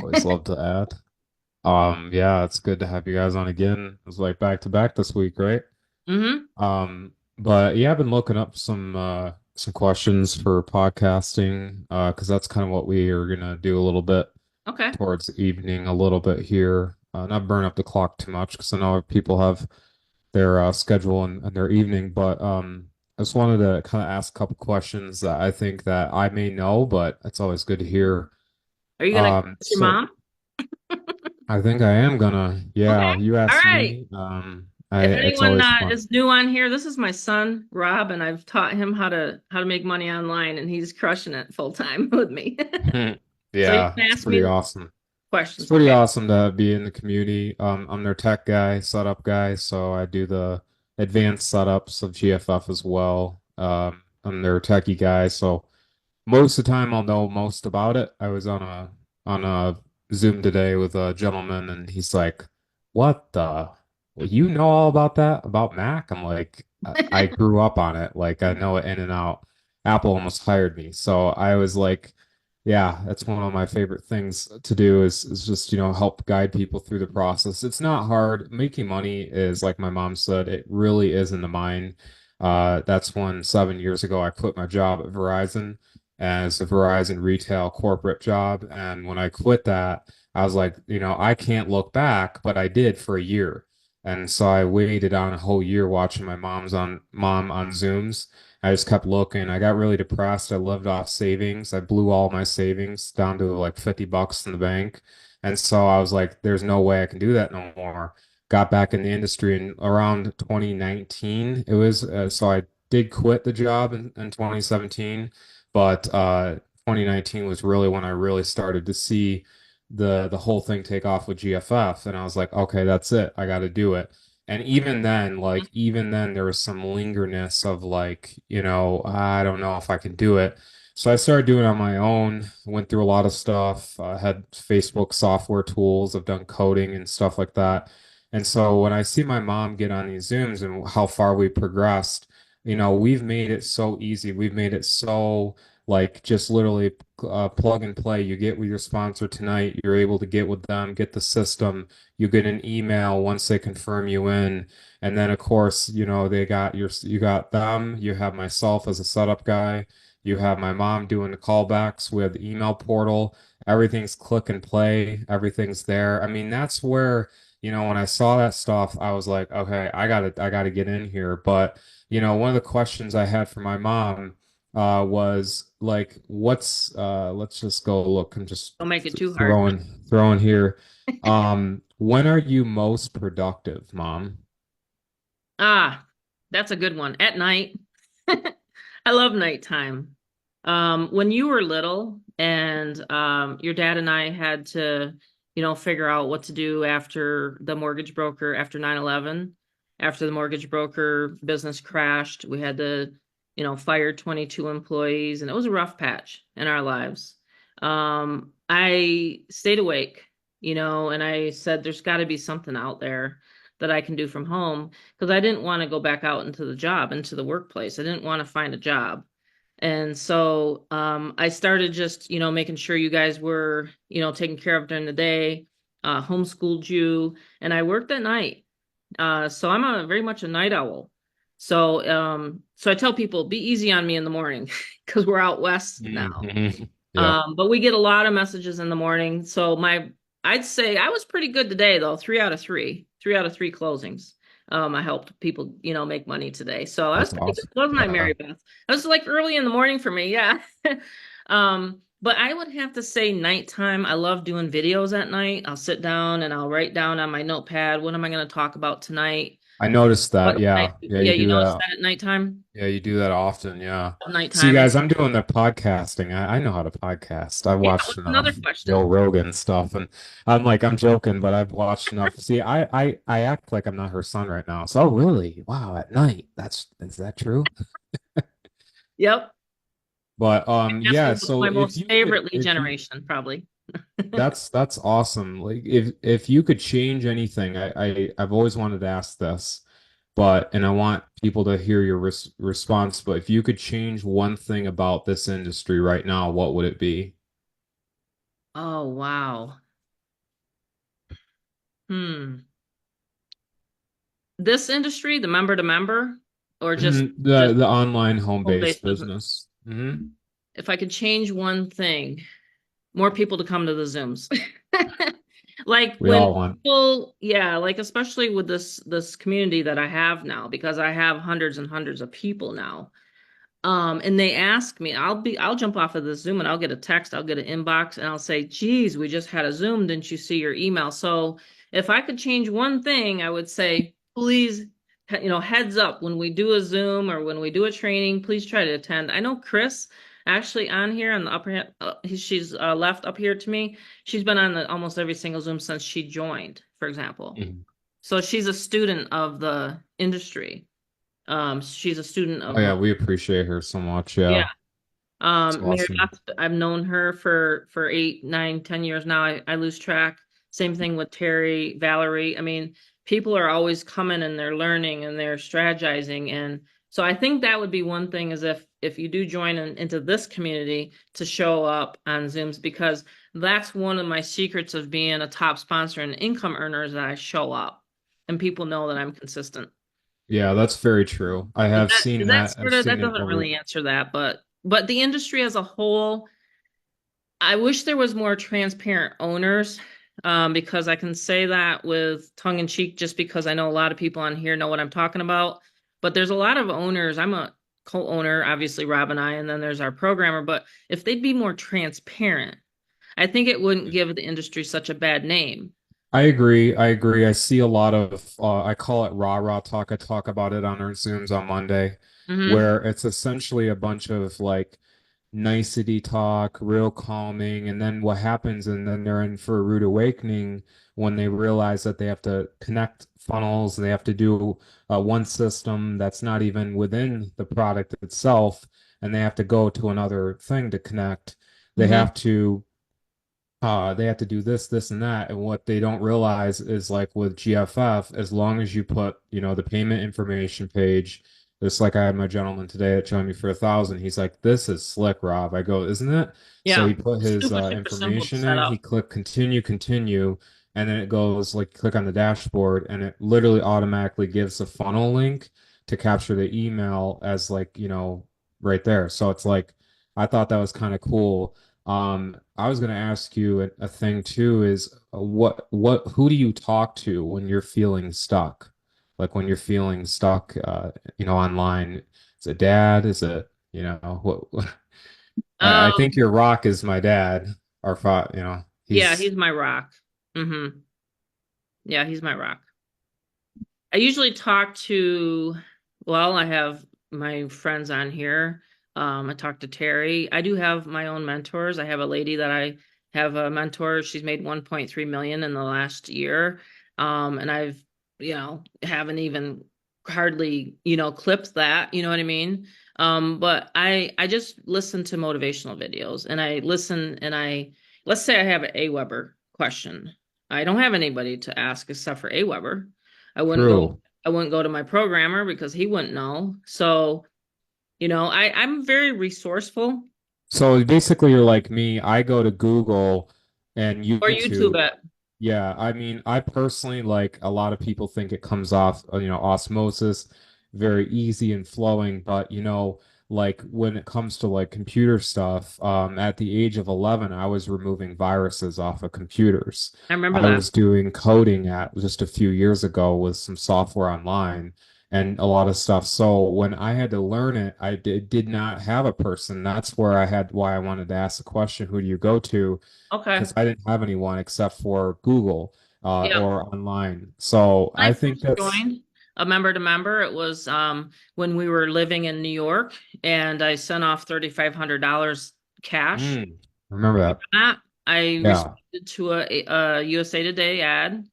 Always it. love to add. Yeah, it's good to have you guys on again. It was like back to back this week, right? Mm-hmm. But yeah, I've been looking up some questions for podcasting, because that's kind of what we are gonna do a little bit Okay. towards the evening, a little bit here. Not burn up the clock too much because I know people have their schedule and their evening, but I just wanted to kind of ask a couple questions that I think that I may know, but it's always good to hear. Are you gonna with your So mom? I think I am gonna, Okay. yeah, you All asked right. me. If It's anyone always fun. is new on here, this is my son, Rob, and I've taught him how to make money online, and he's crushing it full time with me. So you Yeah, can it's ask me pretty the awesome. It's questions, pretty okay? awesome to be in the community. I'm their tech guy, setup guy, so I do the advanced setups of GFF as well. I'm their techie guy, so most of the time I'll know most about it. I was on a Zoom today with a gentleman, and he's like, what the? Well, you know all about that about Mac? I'm like, I grew up on it. Like I know it in and out. Apple almost hired me. So I was like, yeah, that's one of my favorite things to do is just, help guide people through the process. It's not hard. Making money is like my mom said, it really is in the mind. That's when 7 years ago I quit my job at Verizon as a Verizon retail corporate job. And when I quit that, I was like, I can't look back, but I did for a year. And so I waited on a whole year watching my mom on Zooms. I just kept looking. I got really depressed. I lived off savings. I blew all my savings down to like $50 in the bank. And so I was like, there's no way I can do that no more. Got back in the industry in around 2019. It was so I did quit the job in 2017, but 2019 was really when I really started to see the whole thing take off with GFF, and I was like, okay, that's it. I got to do it. And even then, there was some lingerness of like, I don't know if I can do it. So I started doing it on my own, went through a lot of stuff, had Facebook software tools, I've done coding and stuff like that. And so when I see my mom get on these Zooms and how far we progressed, we've made it so easy. We've made it so like just literally plug and play. You get with your sponsor tonight, you're able to get with them, get the system, you get an email once they confirm you in. And then of course, you got them, you have myself as a setup guy, you have my mom doing the callbacks with the email portal. Everything's click and play, everything's there. I mean, that's where, when I saw that stuff, I was like, okay, I gotta get in here. But, one of the questions I had for my mom was like, let's just go look and just Don't make it too hard. throwing here. When are you most productive, Mom? Ah, that's a good one. At night. I love nighttime. When you were little and your dad and I had to, figure out what to do after the mortgage broker, after 9/11, after the mortgage broker business crashed, we had to, fire 22 employees, and it was a rough patch in our lives. I stayed awake, and I said, there's got to be something out there that I can do from home because I didn't want to go back out into the workplace. I didn't want to find a job. And so I started just, making sure you guys were, taken care of during the day, homeschooled you, and I worked at night. So I'm a very much a night owl. So I tell people, be easy on me in the morning because we're out west now. Mhm. Yeah, But we get a lot of messages in the morning. I'd say I was pretty good today though. 3 out of 3 closings. I helped people, make money today. So I was that's pretty good, awesome. wasn't I, Yeah. Mary Beth? It was like early in the morning for me. Yeah. But I would have to say nighttime. I love doing videos at night. I'll sit down and I'll write down on my notepad, what am I going to talk about tonight? I noticed What that. can I Yeah. do? Yeah, Yeah, you you do notice that. that at nighttime? Yeah, you do that often. Yeah. See, Nighttime. guys, I'm doing the podcasting. I know how to podcast. I Yeah, watched what's another enough Joe question? Rogan stuff, and I'm joking, but I've watched enough. See, I act like I'm not her son right now. So, oh, really? Wow, at night. Is that true? Yep. But yeah, Asking what's so my if most you could favorite lead if you generation, probably. that's awesome. Like if you could change anything, I've always wanted to ask this, and I want people to hear your response, but if you could change one thing about this industry right now, what would it be? Oh, wow. Hmm. This industry, the member to member, or just Mhm. The just the online home-based home-based business? business. Hmm. If I could change one thing, more people to come to the Zooms. Like We when all want. people, yeah, like especially with this community that I have now, because I have hundreds and hundreds of people now. And they ask me, I'll jump off of the Zoom and I'll get a text, I'll get an inbox, and I'll say, geez, we just had a Zoom. Didn't you see your email? So if I could change one thing, I would say, please, heads up when we do a Zoom or when we do a training, please try to attend. I know Chris actually on here on the upper, she's left up here to me. She's been on almost every single Zoom since she joined, for example. Mhm. So she's a student of the industry. She's a student Oh of yeah, we appreciate her so much. yeah. Yeah, it's Mary awesome. Beth, I've known her for 8, 9, 10 years now. I lose track. Same thing with Terry, Valerie. I mean, people are always coming and they're learning and they're strategizing. And so I think that would be one thing is if you do join into this community to show up on Zooms, because that's one of my secrets of being a top sponsor and income earner is that I show up and people know that I'm consistent. Yeah, that's very true. I have Is seen that that. I've sort of seen that it doesn't over. really answer that, but the industry as a whole, I wish there was more transparent owners, because I can say that with tongue in cheek, just because I know a lot of people on here know what I'm talking about. But there's a lot of owners. I'm a co-owner, obviously Rob and I, and then there's our programmer. But if they'd be more transparent, I think it wouldn't give the industry such a bad name. I agree. I agree. I see a lot of, I call it rah-rah talk. I talk about it on our Zooms on Monday, Hmm. where it's essentially a bunch of like nicety talk, real calming, and then what happens, and then they're in for a rude awakening when they realize that they have to connect funnels, they have to do one system that's not even within the product itself, and they have to go to another thing to connect. They Hmm. have to they have to do this, this, and that. And what they don't realize is like with GFF, as long as you put, the payment information page, just like I had my gentleman today that joined me for 1,000. He's like, "This is slick, Rob." I go, "Isn't it?" So Yeah, he put his super, super simple to information set in, he up. clicked continue, continue, and then it goes like click on the dashboard, and it literally automatically gives the funnel link to capture the email as like, right there. So it's like I thought that was kind of cool. I was going to ask you a thing too is who do you talk to when you're feeling stuck? Like when you're feeling stuck, online. Is it dad? Is it, what I think Um, your rock is my dad. Our father, yeah, he's he's my rock. Hmm. Yeah, he's my rock. I usually talk to, well, I have my friends on here. I talk to Terry. I do have my own mentors. I have a lady that I have a mentor. She's made 1.3 million in the last year. And I've, haven't even hardly, clipped that, you know what I mean? But I just listen to motivational videos and I listen and let's say I have an AWeber question. I don't have anybody to ask except for AWeber. I wouldn't go true. I wouldn't go to my programmer because he wouldn't know. So, I'm very resourceful. So basically, you're like me. I go to Google and Or YouTube YouTube. it. Yeah, I mean, I personally like a lot of people think it comes off, osmosis, very easy and flowing, but like when it comes to like computer stuff, at the age of 11, I was removing viruses off of computers. I remember I that. was doing coding at just a few years ago with some software online and a lot of stuff. So when I had to learn it, I did not have a person. That's why I wanted to ask the question, who do you go to? Okay. Because I didn't have anyone except for Google Yeah. or online. So When I I think first that's joined a member to member, it was when we were living in New York and I sent off $3,500 cash. remember Remember that. that? I Yeah. responded to a USA Today ad,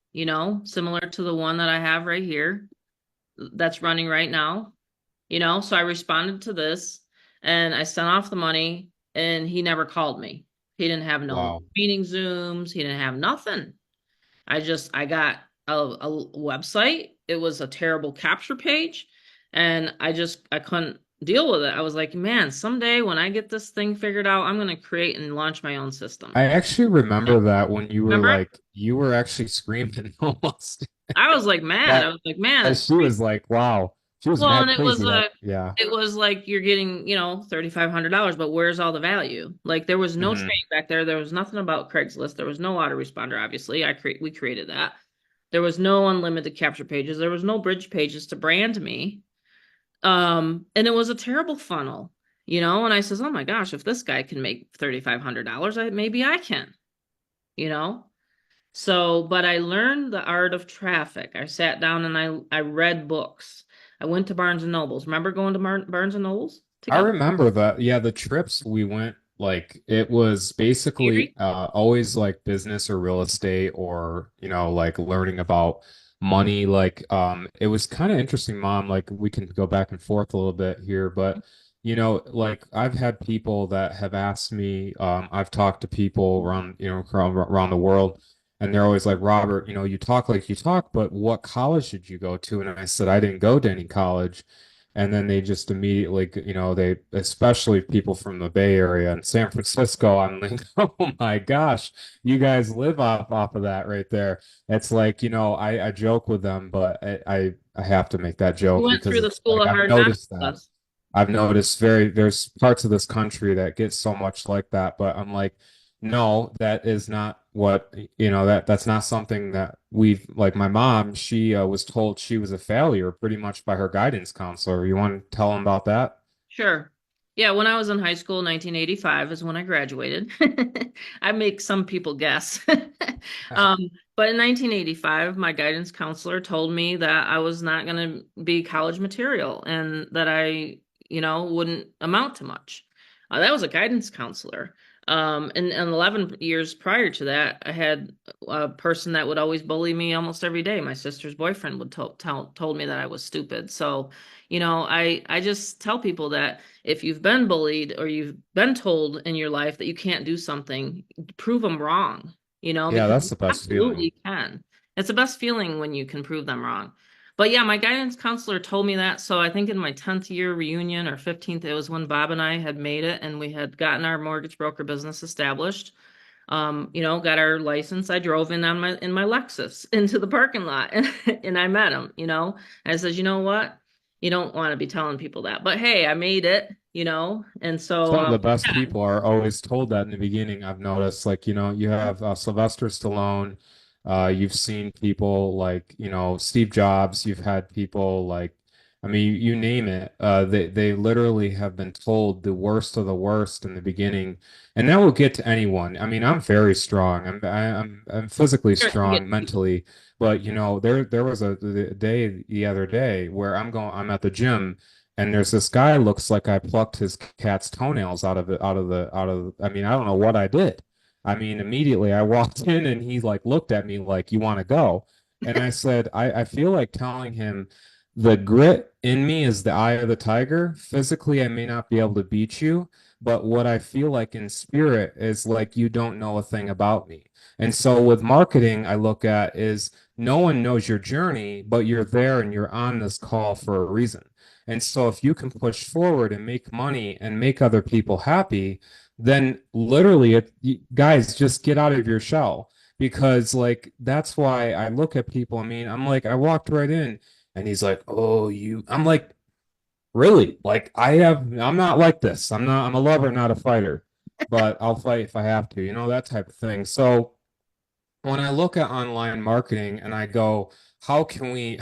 similar to the one that I have right here that's running right now. So I responded to this and I sent off the money and he never called me. He didn't have no Wow. meeting Zooms. He didn't have nothing. I got a website. It was a terrible capture page and I couldn't deal with it. I was like, man, someday when I get this thing figured out, I'm going to create and launch my own system. I actually remember that when Remember? you were actually screaming almost. I was like mad. I That was like, man, that it's she was like, wow. She was well, and mad crazy that yeah. it was like you're getting, $3,500, but where's all the value? Like there was no Hmm. training back there. There was nothing about Craigslist. There was no autoresponder, obviously. We created that. There was no unlimited capture pages. There was no bridge pages to brand me. And it was a terrible funnel, and I says, oh my gosh, if this guy can make $3,500, maybe I can, you know? So, but I learned the art of traffic. I sat down and I read books. I went to Barnes and Nobles. Remember going to Barnes and Nobles I together? remember that. Yeah, the trips we went, like it was basically Theory? always like business or real estate or, like learning about money. Like it was kind of interesting, Mom. Like we can go back and forth a little bit here, but like I've had people that have asked me, I've talked to people around, around the world, And they're always like, Robert, you talk like you talk, but what college did you go to? And I said, I didn't go to any college. And then they just immediately, they, especially people from the Bay Area and San Francisco, I'm like, oh my gosh, you guys live off of that right there. It's like, I joke with them, but I have to make that You joke went because through the it's school like of I've hard knocks noticed with that. us. I've noticed there's parts of this country that get so much like that, but I'm like, no, that is not what, that's not something that we've, like my mom, she was told she was a failure pretty much by her guidance counselor. You want to tell them about that? Sure. Yeah, when I was in high school, 1985 is when I graduated. I make some people guess. Um, but in 1985, my guidance counselor told me that I was not going to be college material and that I wouldn't amount to much. That was a guidance counselor. And 11 years prior to that, I had a person that would always bully me almost every day. My sister's boyfriend would told me that I was stupid. So I just tell people that if you've been bullied or you've been told in your life that you can't do something, prove them wrong, Yeah, because that's you the best feeling. absolutely can. It's the best feeling when you can prove them wrong. But yeah, my guidance counselor told me that. So I think in my 10th year reunion or 15th, it was when Bob and I had made it and we had gotten our mortgage broker business established. Got our license. I drove in my Lexus into the parking lot and I met him. And I says, you know what? You don't want to be telling people that, but hey, I made it. And so, Some of the best yeah, people are always told that in the beginning. I've noticed, like, you have Sylvester Stallone. You've seen people like, Steve Jobs. You've had people like, I mean, you name it. They literally have been told the worst of the worst in the beginning, and that will get to anyone. I mean, I'm very strong. I'm physically sure, you get strong mentally, but there was a day the other day where I'm at the gym. And there's this guy looks like I plucked his cat's toenails I mean, I don't know what I did. I mean, immediately I walked in and he like looked at me like, you want to go? And I said, I feel like telling him the grit in me is the eye of the tiger. Physically, I may not be able to beat you, but what I feel like in spirit is like you don't know a thing about me. And so with marketing, I look at is no one knows your journey, but you're there and you're on this call for a reason. And so if you can push forward and make money and make other people happy, then literally guys, just get out of your shell because like that's why I look at people. I mean, I'm like, I walked right in and he's like, "Oh, I'm like, really? Like I'm not like this. I'm a lover, not a fighter, but I'll fight if I have to, that type of thing." So when I look at online marketing and I go, how can we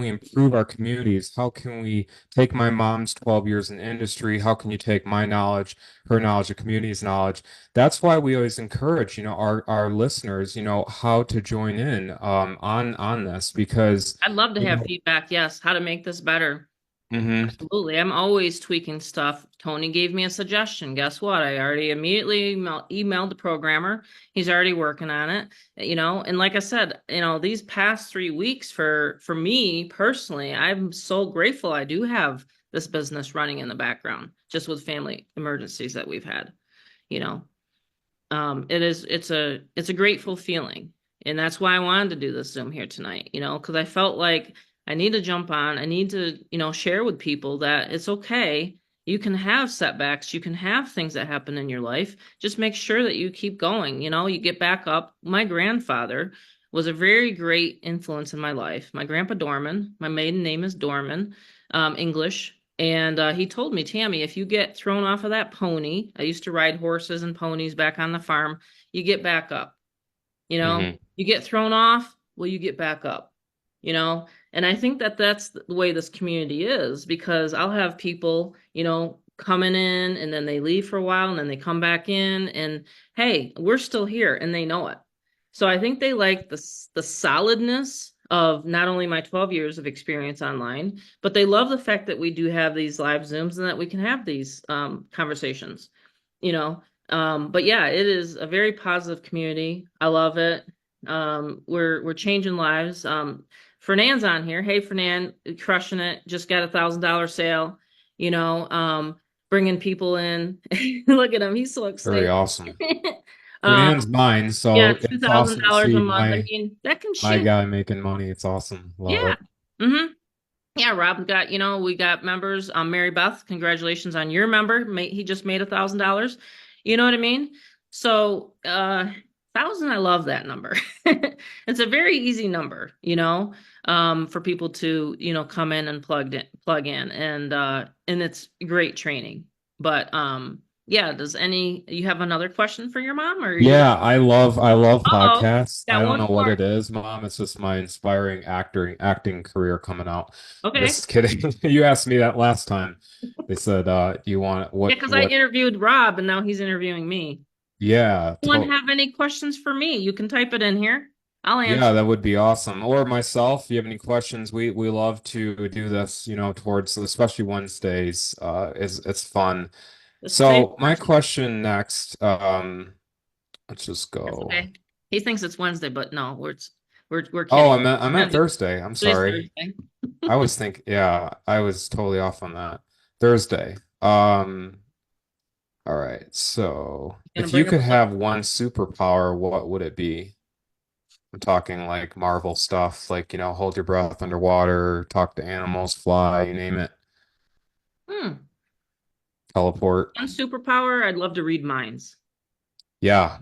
improve our communities? How can we take my mom's 12 years in industry? How can you take my knowledge, her knowledge, the community's knowledge? That's why we always encourage, our listeners, how to join in on this because I'd love to you have know, feedback. Yes, how to make this better. mhm. Absolutely. I'm always tweaking stuff. Tony gave me a suggestion. Guess what? I already immediately emailed the programmer. He's already working on it. And like I said, these past 3 weeks for me personally, I'm so grateful I do have this business running in the background, just with family emergencies that we've had, you know. It's a grateful feeling. And that's why I wanted to do this Zoom here tonight, because I felt like I need to jump on. I need to, share with people that it's okay. You can have setbacks, you can have things that happen in your life. Just make sure that you keep going, you get back up. My grandfather was a very great influence in my life. My grandpa Dorman, my maiden name is Dorman, English. And he told me, Tammy, if you get thrown off of that pony, I used to ride horses and ponies back on the farm, you get back up. Mhm. You get thrown off, well, you get back up, And I think that that's the way this community is because I'll have people, coming in and then they leave for a while and then they come back in and hey, we're still here and they know it. So I think they like the solidness of not only my 12 years of experience online, but they love the fact that we do have these live Zooms and that we can have these conversations, you know. But yeah, it is a very positive community. I love it. We're changing lives. Fernand's on here. Hey, Fernand, crushing it. Just got $1,000 sale. You know, bringing people in. Look at him. He's so Very excited. awesome. Um, Fernand's mine, yeah, so two it's thousand awesome to dollars a see month. I mean, that can my shoot. guy making money. It's awesome. Love Yeah. it. hmm Yeah, Rob got, we got members. Mary Beth, congratulations on your member. He just made $1,000. You know what I mean? So, thousand, I love that number. It's a very easy number, for people to, come in and plug in, and it's great training. But, yeah, you have another question for your mom, or are you? Yeah, I love Uh-oh, podcasts. I got don't one know what more. it is, Mom. It's just my inspiring acting career coming out. Okay. Just kidding. You asked me that last time. They said, do you want Yeah, what because I what interviewed Rob and now he's interviewing me. yeah, Anyone have any questions for me? You can type it in here. I'll yeah, answer. that would be awesome. Or myself, if you have any questions, we love to do this, towards especially Wednesdays. Is it's fun. Just say So my Wednesday. question next, let's just That's go. okay. He thinks it's Wednesday, but no, we're Oh, kidding. I meant Wednesday. Thursday. I'm Today's sorry. Thursday. I was yeah, I was totally off on that. Thursday. All right. So Gonna if you bring up could a number. have one superpower, what would it be? I'm talking like Marvel stuff, like, hold your breath underwater, talk to animals, fly, you name it, Hmm. teleport. One superpower, I'd love to read minds. Yeah,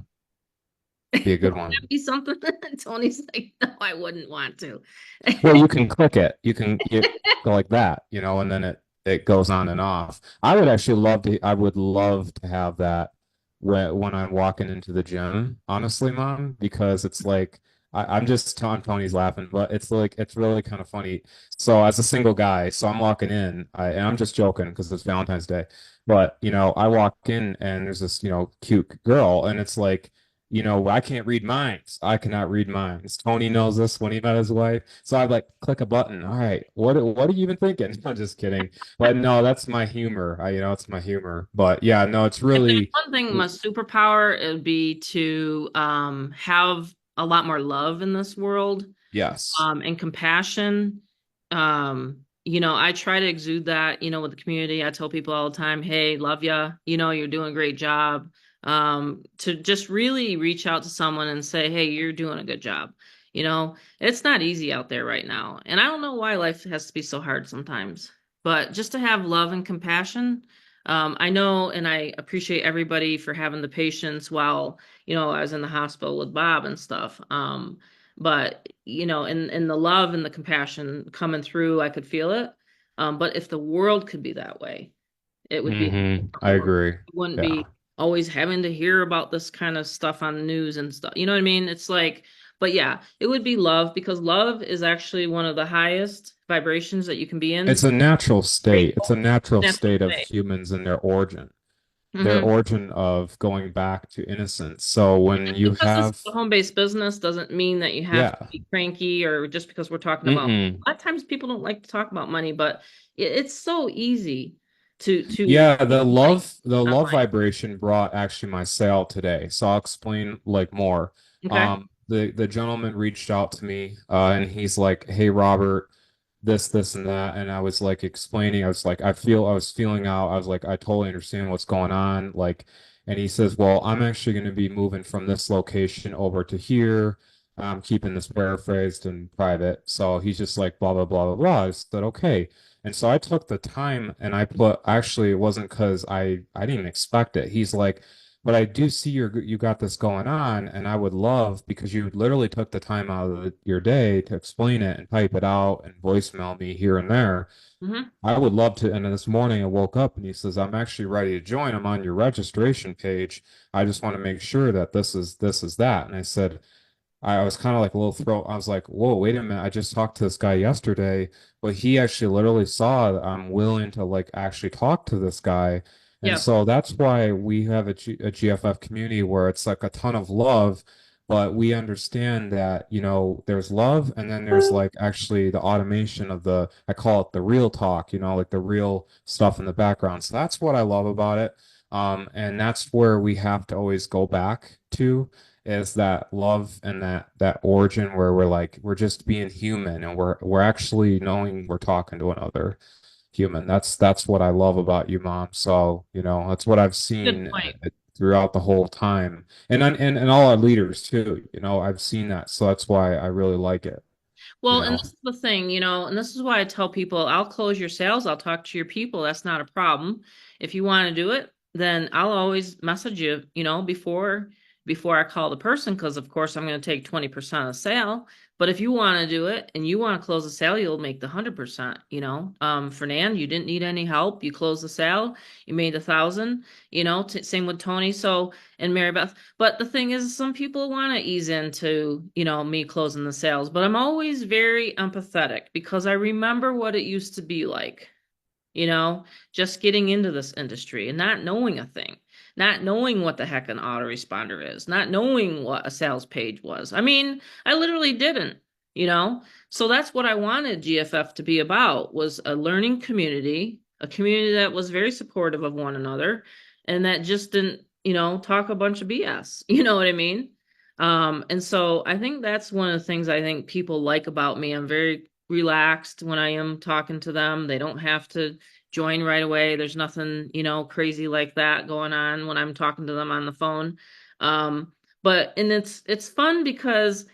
be a good Would that one. be something? Tony's like, no, I wouldn't want to. Well, you can click it. You go like that, and then it goes on and off. I would love to have that when I'm walking into the gym, honestly, Mom, because it's like I'm just Tony's laughing, but it's really kind of funny. So as a single guy, so I'm walking in, and I'm just joking because it's Valentine's Day, but I walk in and there's this, cute girl, and it's like, I can't read minds. I cannot read minds. Tony knows this when he met his wife. So I'd like click a button. All right, what are you even thinking? I'm just kidding. But no, that's my humor. It's my humor. But yeah, no, it's If there's really one thing, my superpower, it would be to have a lot more love in this world, yes. and compassion. I try to exude that, with the community. I tell people all the time, hey, love ya, you're doing a great job. To just really reach out to someone and say, hey, you're doing a good job. It's not easy out there right now. And I don't know why life has to be so hard sometimes, but just to have love and compassion. I know, and I appreciate everybody for having the patience while, I was in the hospital with Bob and stuff. But in the love and the compassion coming through, I could feel it. But if the world could be that way, it would be a I different world. agree. We wouldn't Yeah. be always having to hear about this kind of stuff on the news and stuff. You know what I mean? It's like, but yeah, it would be love, because love is actually one of the highest vibrations that you can be in. It's a natural state. It's a Grateful, natural natural state of state. humans and their origin. Their hmm origin of going back to innocence. So when Just you because this is have, a home-based business doesn't mean that you have to yeah. be cranky, or just because we're talking about. Mm-mm. A lot of times people don't like to talk about money, but it's so easy to Yeah, be polite the love online. vibration brought actually my sale today. So I'll explain like more. Okay. The gentleman reached out to me, and he's like, "Hey, Robert, this and that," and I was like explaining. I was like, I was feeling out. I was like, I totally understand what's going on. Like, and he says, "Well, I'm actually going to be moving from this location over to here. I'm keeping this paraphrased and private." So he's just like, blah blah blah blah blah. I said, "Okay." And so I took the time and I put, actually it wasn't because I didn't expect it. He's like, but I do see you got this going on, and I would love, because you literally took the time out of your day to explain it and type it out and voicemail me here and there. hmm I would love to. And then this morning I woke up and he says, I'm actually ready to join. I'm on your registration page. I just want to make sure that this is that. And I said, I was kind of like a little throw. I was like, whoa, wait a minute. I just talked to this guy yesterday, but he actually literally saw that I'm willing to like actually talk to this guy. And Yeah. so that's why we have a GFF community where it's like a ton of love, but we understand that, there's love and then there's like actually the automation of I call it the real talk, like the real stuff in the background. So that's what I love about it. And that's where we have to always go back to, is that love and that origin where we're just being human, and we're actually knowing we're talking to another human. That's what I love about you, Mom. So, that's what I've Good seen. point. throughout the whole time. And all our leaders too, I've seen that. So that's why I really like it, you Well, and know. this is the thing, and this is why I tell people I'll close your sales, I'll talk to your people. That's not a problem. If you want to do it, then I'll always message you, before I call the person, because of course I'm going to take 20% of the sale. But if you want to do it and you want to close the sale, you'll make the 100%, Fernand, you didn't need any help. You closed the sale, you made 1,000, same with Tony. So, and Mary Beth. But the thing is, some people want to ease into, me closing the sales, but I'm always very empathetic because I remember what it used to be like, you know, just getting into this industry and not knowing a thing, not knowing what the heck an autoresponder is, not knowing what a sales page was. I mean, I literally didn't, you know? So that's what I wanted GFF to be about, was a learning community, a community that was very supportive of one another and that just didn't, talk a bunch of BS. You know what I mean? And so I think that's one of the things I think people like about me. I'm very relaxed when I am talking to them. They don't have to join right away. There's nothing, crazy like that going on when I'm talking to them on the phone. Um, but and it's fun because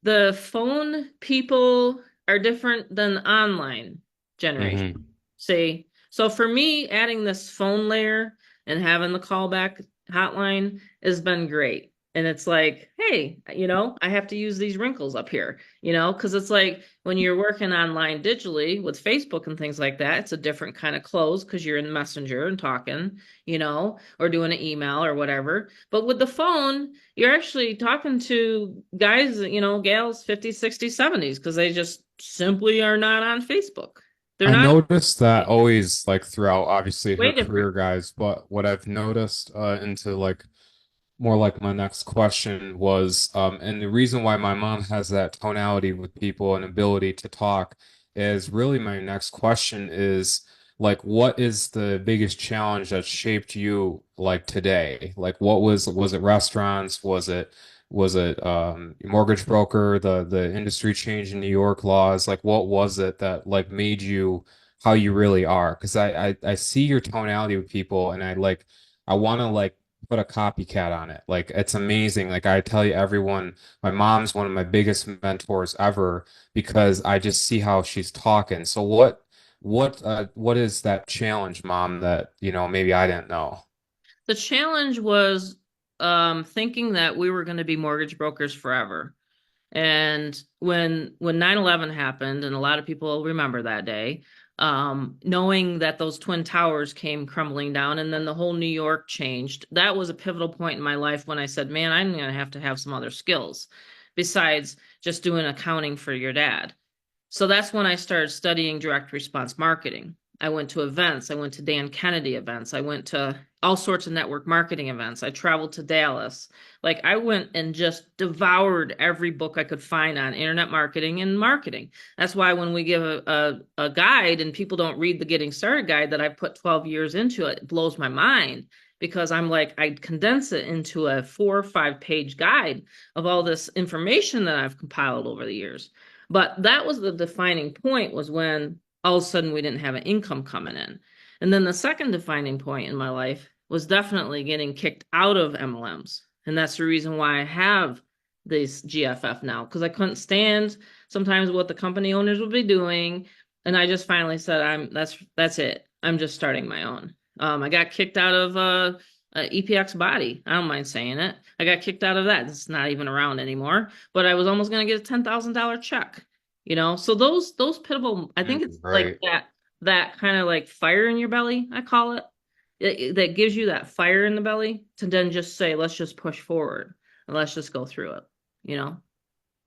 the phone people are different than the online generation. Hmm. See, so for me, adding this phone layer and having the callback hotline has been great. And it's like, hey, I have to use these wrinkles up here, because it's like when you're working online digitally with Facebook and things like that, it's a different kind of close because you're in Messenger and talking, or doing an email or whatever. But with the phone, you're actually talking to guys, gals 50s, 60s, 70s, because they just simply are not on Facebook. They're I not noticed that always like throughout obviously her way different. career, guys, but what I've noticed into like more like my next question was, and the reason why my mom has that tonality with people and ability to talk is really my next question is like, what is the biggest challenge that shaped you like today? Like, was it restaurants? Was it mortgage broker, the industry change in New York laws? Like, what was it that like made you how you really are? Because I see your tonality with people, and I want to like put a copycat on it. Like it's amazing. Like I tell you, everyone, my mom's one of my biggest mentors ever because I just see how she's talking. So what is that challenge, Mom, that maybe I didn't know? The challenge was thinking that we were going to be mortgage brokers forever. And when 9/11 happened, and a lot of people remember that day, knowing that those twin towers came crumbling down and then the whole New York changed, that was a pivotal point in my life when I said, man, I'm going to have some other skills besides just doing accounting for your dad. So that's when I started studying direct response marketing. I went to events. I went to Dan Kennedy events. I went to all sorts of network marketing events. I traveled to Dallas. Like I went and just devoured every book I could find on internet marketing and marketing. That's why when we give a guide and people don't read the Getting Started guide that I put 12 years into it, it blows my mind because I'm like, I condense it into a 4 or 5 page guide of all this information that I've compiled over the years. But that was the defining point, was when all of a sudden we didn't have an income coming in. And then the second defining point in my life was definitely getting kicked out of MLMs. And that's the reason why I have this GFF now, because I couldn't stand sometimes what the company owners would be doing. And I just finally said, that's it. I'm just starting my own. I got kicked out of EPX Body. I don't mind saying it. I got kicked out of that. It's not even around anymore. But I was almost going to get a $10,000 check. So those pivotal. I think it's like Right. that kind of like fire in your belly. I call it. That gives you that fire in the belly to then just say, let's just push forward and let's just go through it. You know.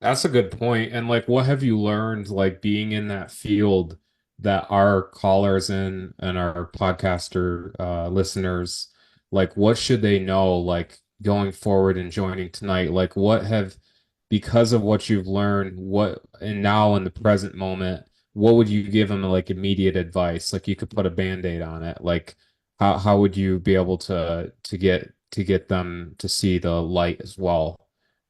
That's a good point. And like, what have you learned, like being in that field that our callers and our podcaster listeners, like, what should they know, like going forward and joining tonight? Like, because of what you've learned, and now in the present moment, what would you give them like immediate advice? Like, you could put a band-aid on it. Like, how would you be able to get them to see the light as well?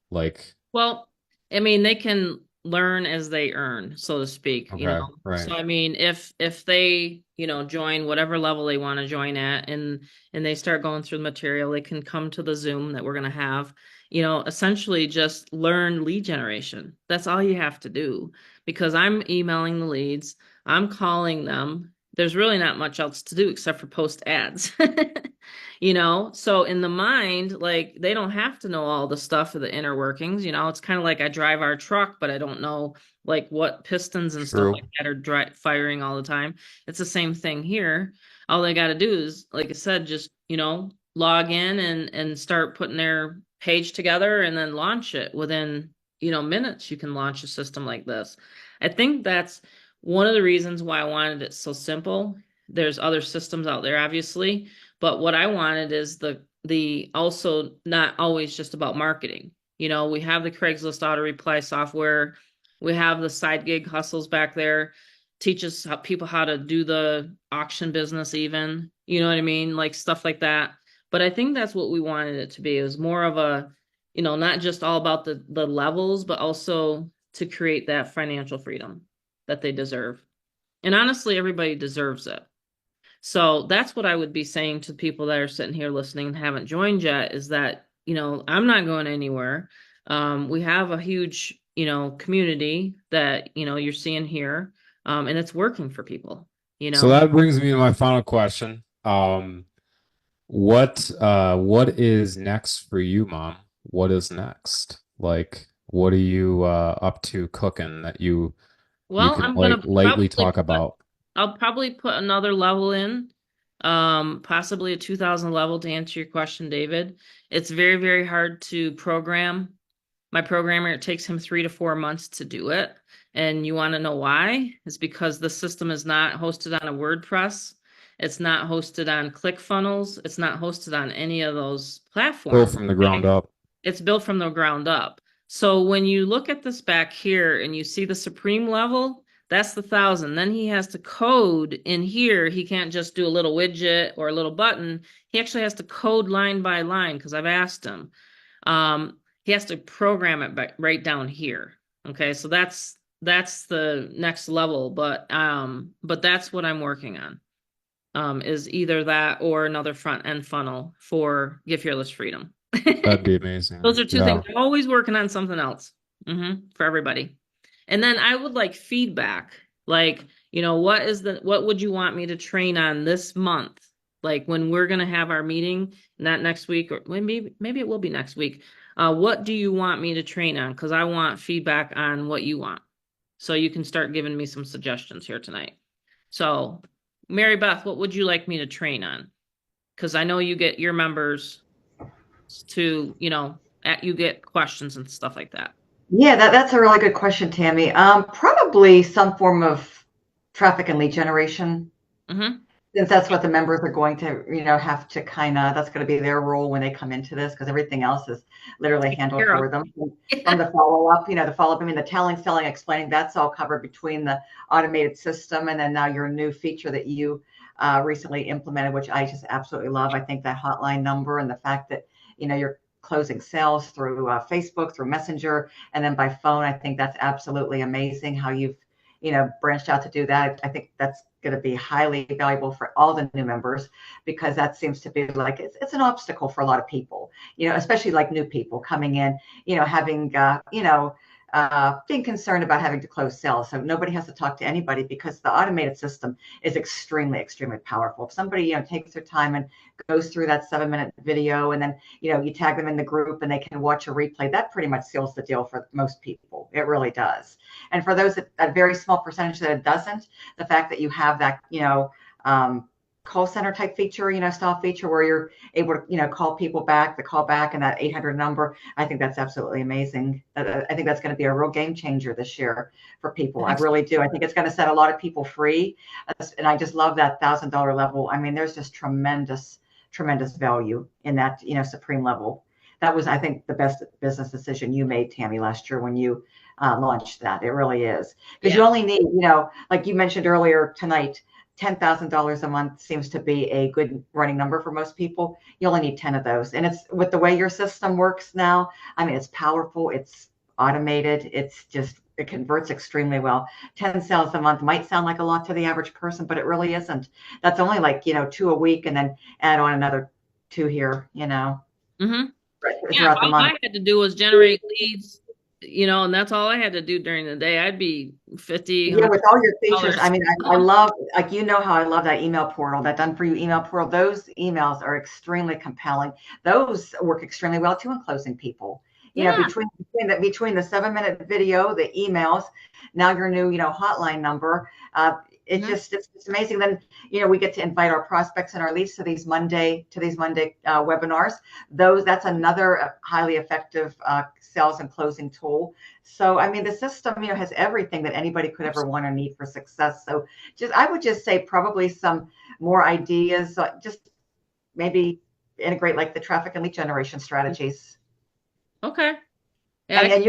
Like, Well, I mean, they can. learn as they earn, so to speak, you know. Okay, right. So I mean, if they, you know, join whatever level they want to join at, and they start going through the material, they can come to the Zoom that we're going to have, you know, essentially just learn lead generation. That's all you have to do, because I'm emailing the leads, I'm calling them. There's really not much else to do except for post ads. You know, so in the mind, like they don't have to know all the stuff of the inner workings. You know, it's kind of like I drive our truck, but I don't know like what pistons and stuff like True. that are firing all the time. It's the same thing here. All they got to do is, like I said, just, you know, log in and start putting their page together and then launch it within, you know, minutes. You can launch a system like this. I think that's one of the reasons why I wanted it so simple. There's other systems out there, obviously, but what I wanted is the also not always just about marketing. You know, we have the Craigslist auto reply software, we have the side gig hustles back there, teaches people how to do the auction business even, you know what I mean? Like stuff like that. But I think that's what we wanted it to be. It was more of a, you know, not just all about the levels, but also to create that financial freedom that they deserve. And honestly, everybody deserves it. So that's what I would be saying to people that are sitting here listening and haven't joined yet, is that, you know, I'm not going anywhere. We have a huge, you know, community that, you know, you're seeing here, and it's working for people, you So know. that brings me to my final question. What is next for you, Mom? What is next? Like, what are you up to cooking that you Well, can I'm like gonna lightly talk about? I'll probably put another level in, possibly a 2000 level to answer your question, David. It's very, very hard to program. My programmer, it takes him 3 to 4 months to do it. And you want to know why? It's because the system is not hosted on a WordPress. It's not hosted on ClickFunnels. It's not hosted on any of those Built platforms. from the ground Okay. up. It's built from the ground up. So when you look at this back here and you see the supreme level, that's the 1000. Then he has to code in here. He can't just do a little widget or a little button. He actually has to code line by line because I've asked him. He has to program it right down here. Okay, so that's the next level, but that's what I'm working on. Is either that or another front end funnel for Get Fearless Freedom. That'd be amazing. Those are two things. Yeah. I'm always working on something else, for everybody. And then I would like feedback. Like, you know, what would you want me to train on this month? Like when we're gonna have our meeting, not next week, or maybe it will be next week. What do you want me to train on? Because I want feedback on what you want. So you can start giving me some suggestions here tonight. So, Mary Beth, what would you like me to train on? Because I know you get your members to, you know, you get questions and stuff like that. Yeah, that's a really good question, Tammy. Probably some form of traffic and lead generation, Mm-hmm. since that's what the members are going to, have to that's going to be their role when they come into this, because everything else is literally handled Hero. for them. From the follow-up, I mean, the telling, selling, explaining, that's all covered between the automated system and then now your new feature that you recently implemented, which I just absolutely love. I think that hotline number and the fact that, you're closing sales through Facebook, through Messenger, and then by phone, I think that's absolutely amazing how you've branched out to do that. I think that's going to be highly valuable for all the new members, because that seems to be like it's an obstacle for a lot of people, especially like new people coming in, having, being concerned about having to close sales. So nobody has to talk to anybody because the automated system is extremely, extremely powerful. If somebody, takes their time and goes through that 7-minute video, and then, you tag them in the group and they can watch a replay, that pretty much seals the deal for most people. It really does. And for those that very small percentage that it doesn't, the fact that you have that, call center type feature, style feature where you're able to, call people back, the call back and that 800 number, I think that's absolutely amazing. I think that's going to be a real game changer this year for people. I really do. I think it's going to set a lot of people free. And I just love that $1,000 level. I mean, there's just tremendous, tremendous value in that, supreme level. That was, I think, the best business decision you made, Tammy, last year when you launched that. It really is. Because you Yeah. only need, like you mentioned earlier tonight, $10,000 a month seems to be a good running number for most people. You only need 10 of those. And it's with the way your system works now. I mean, it's powerful. It's automated. It's just, it converts extremely well. 10 sales a month might sound like a lot to the average person, but it really isn't. That's only like, 2 a week, and then add on another 2 here, Mm-hmm. Yeah, if throughout the all month. I had to do was generate leads, and that's all I had to do during the day, I'd be 50, Yeah, with all your features. I $100. mean, I love, like, how I love that email portal, that done for you email portal. Those emails are extremely compelling. Those work extremely well too in closing people. Yeah. Between the 7-minute video, the emails, now your new, hotline number. It's amazing. Then, we get to invite our prospects and our leads to these Monday webinars. That's another highly effective sales and closing tool. So, I mean, the system, has everything that anybody could ever want or need for success. So I would just say probably some more ideas, just maybe integrate like the traffic and lead generation strategies. Okay. Yeah, And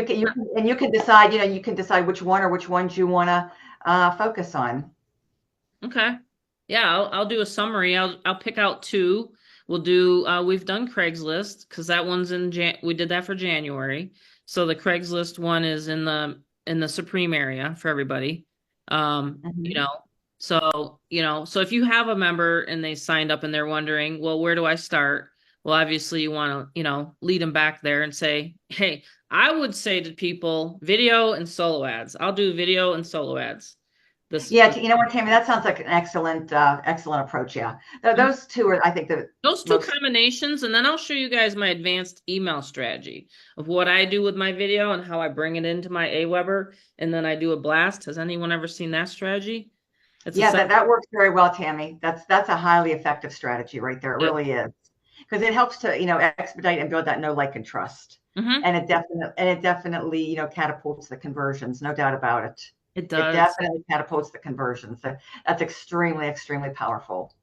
you can decide, which ones you want to focus on. okay. Yeah, I'll do a summary. I'll pick out two. We'll do we've done Craigslist because that one's in we did that for January. So the Craigslist one is in the Supreme area for everybody. Mm-hmm. So if you have a member and they signed up and they're wondering, well, where do I start? Well, obviously you want to, lead them back there and say, hey, I would say to people, video and solo ads. I'll do video and solo ads. Yeah, you know what, Tammy, that sounds like an excellent approach. Yeah, those two are, I think, those two most. combinations, and then I'll show you guys my advanced email strategy of what I do with my video and how I bring it into my Aweber, and then I do a blast. Has anyone ever seen that strategy? Yeah, that works very well, Tammy. That's a highly effective strategy right there. It really is, because it helps to expedite and build that know, like, and trust, Mm-hmm. and it definitely catapults the conversions, no doubt about it. It It does. definitely catapults the conversions. So that's extremely, extremely powerful.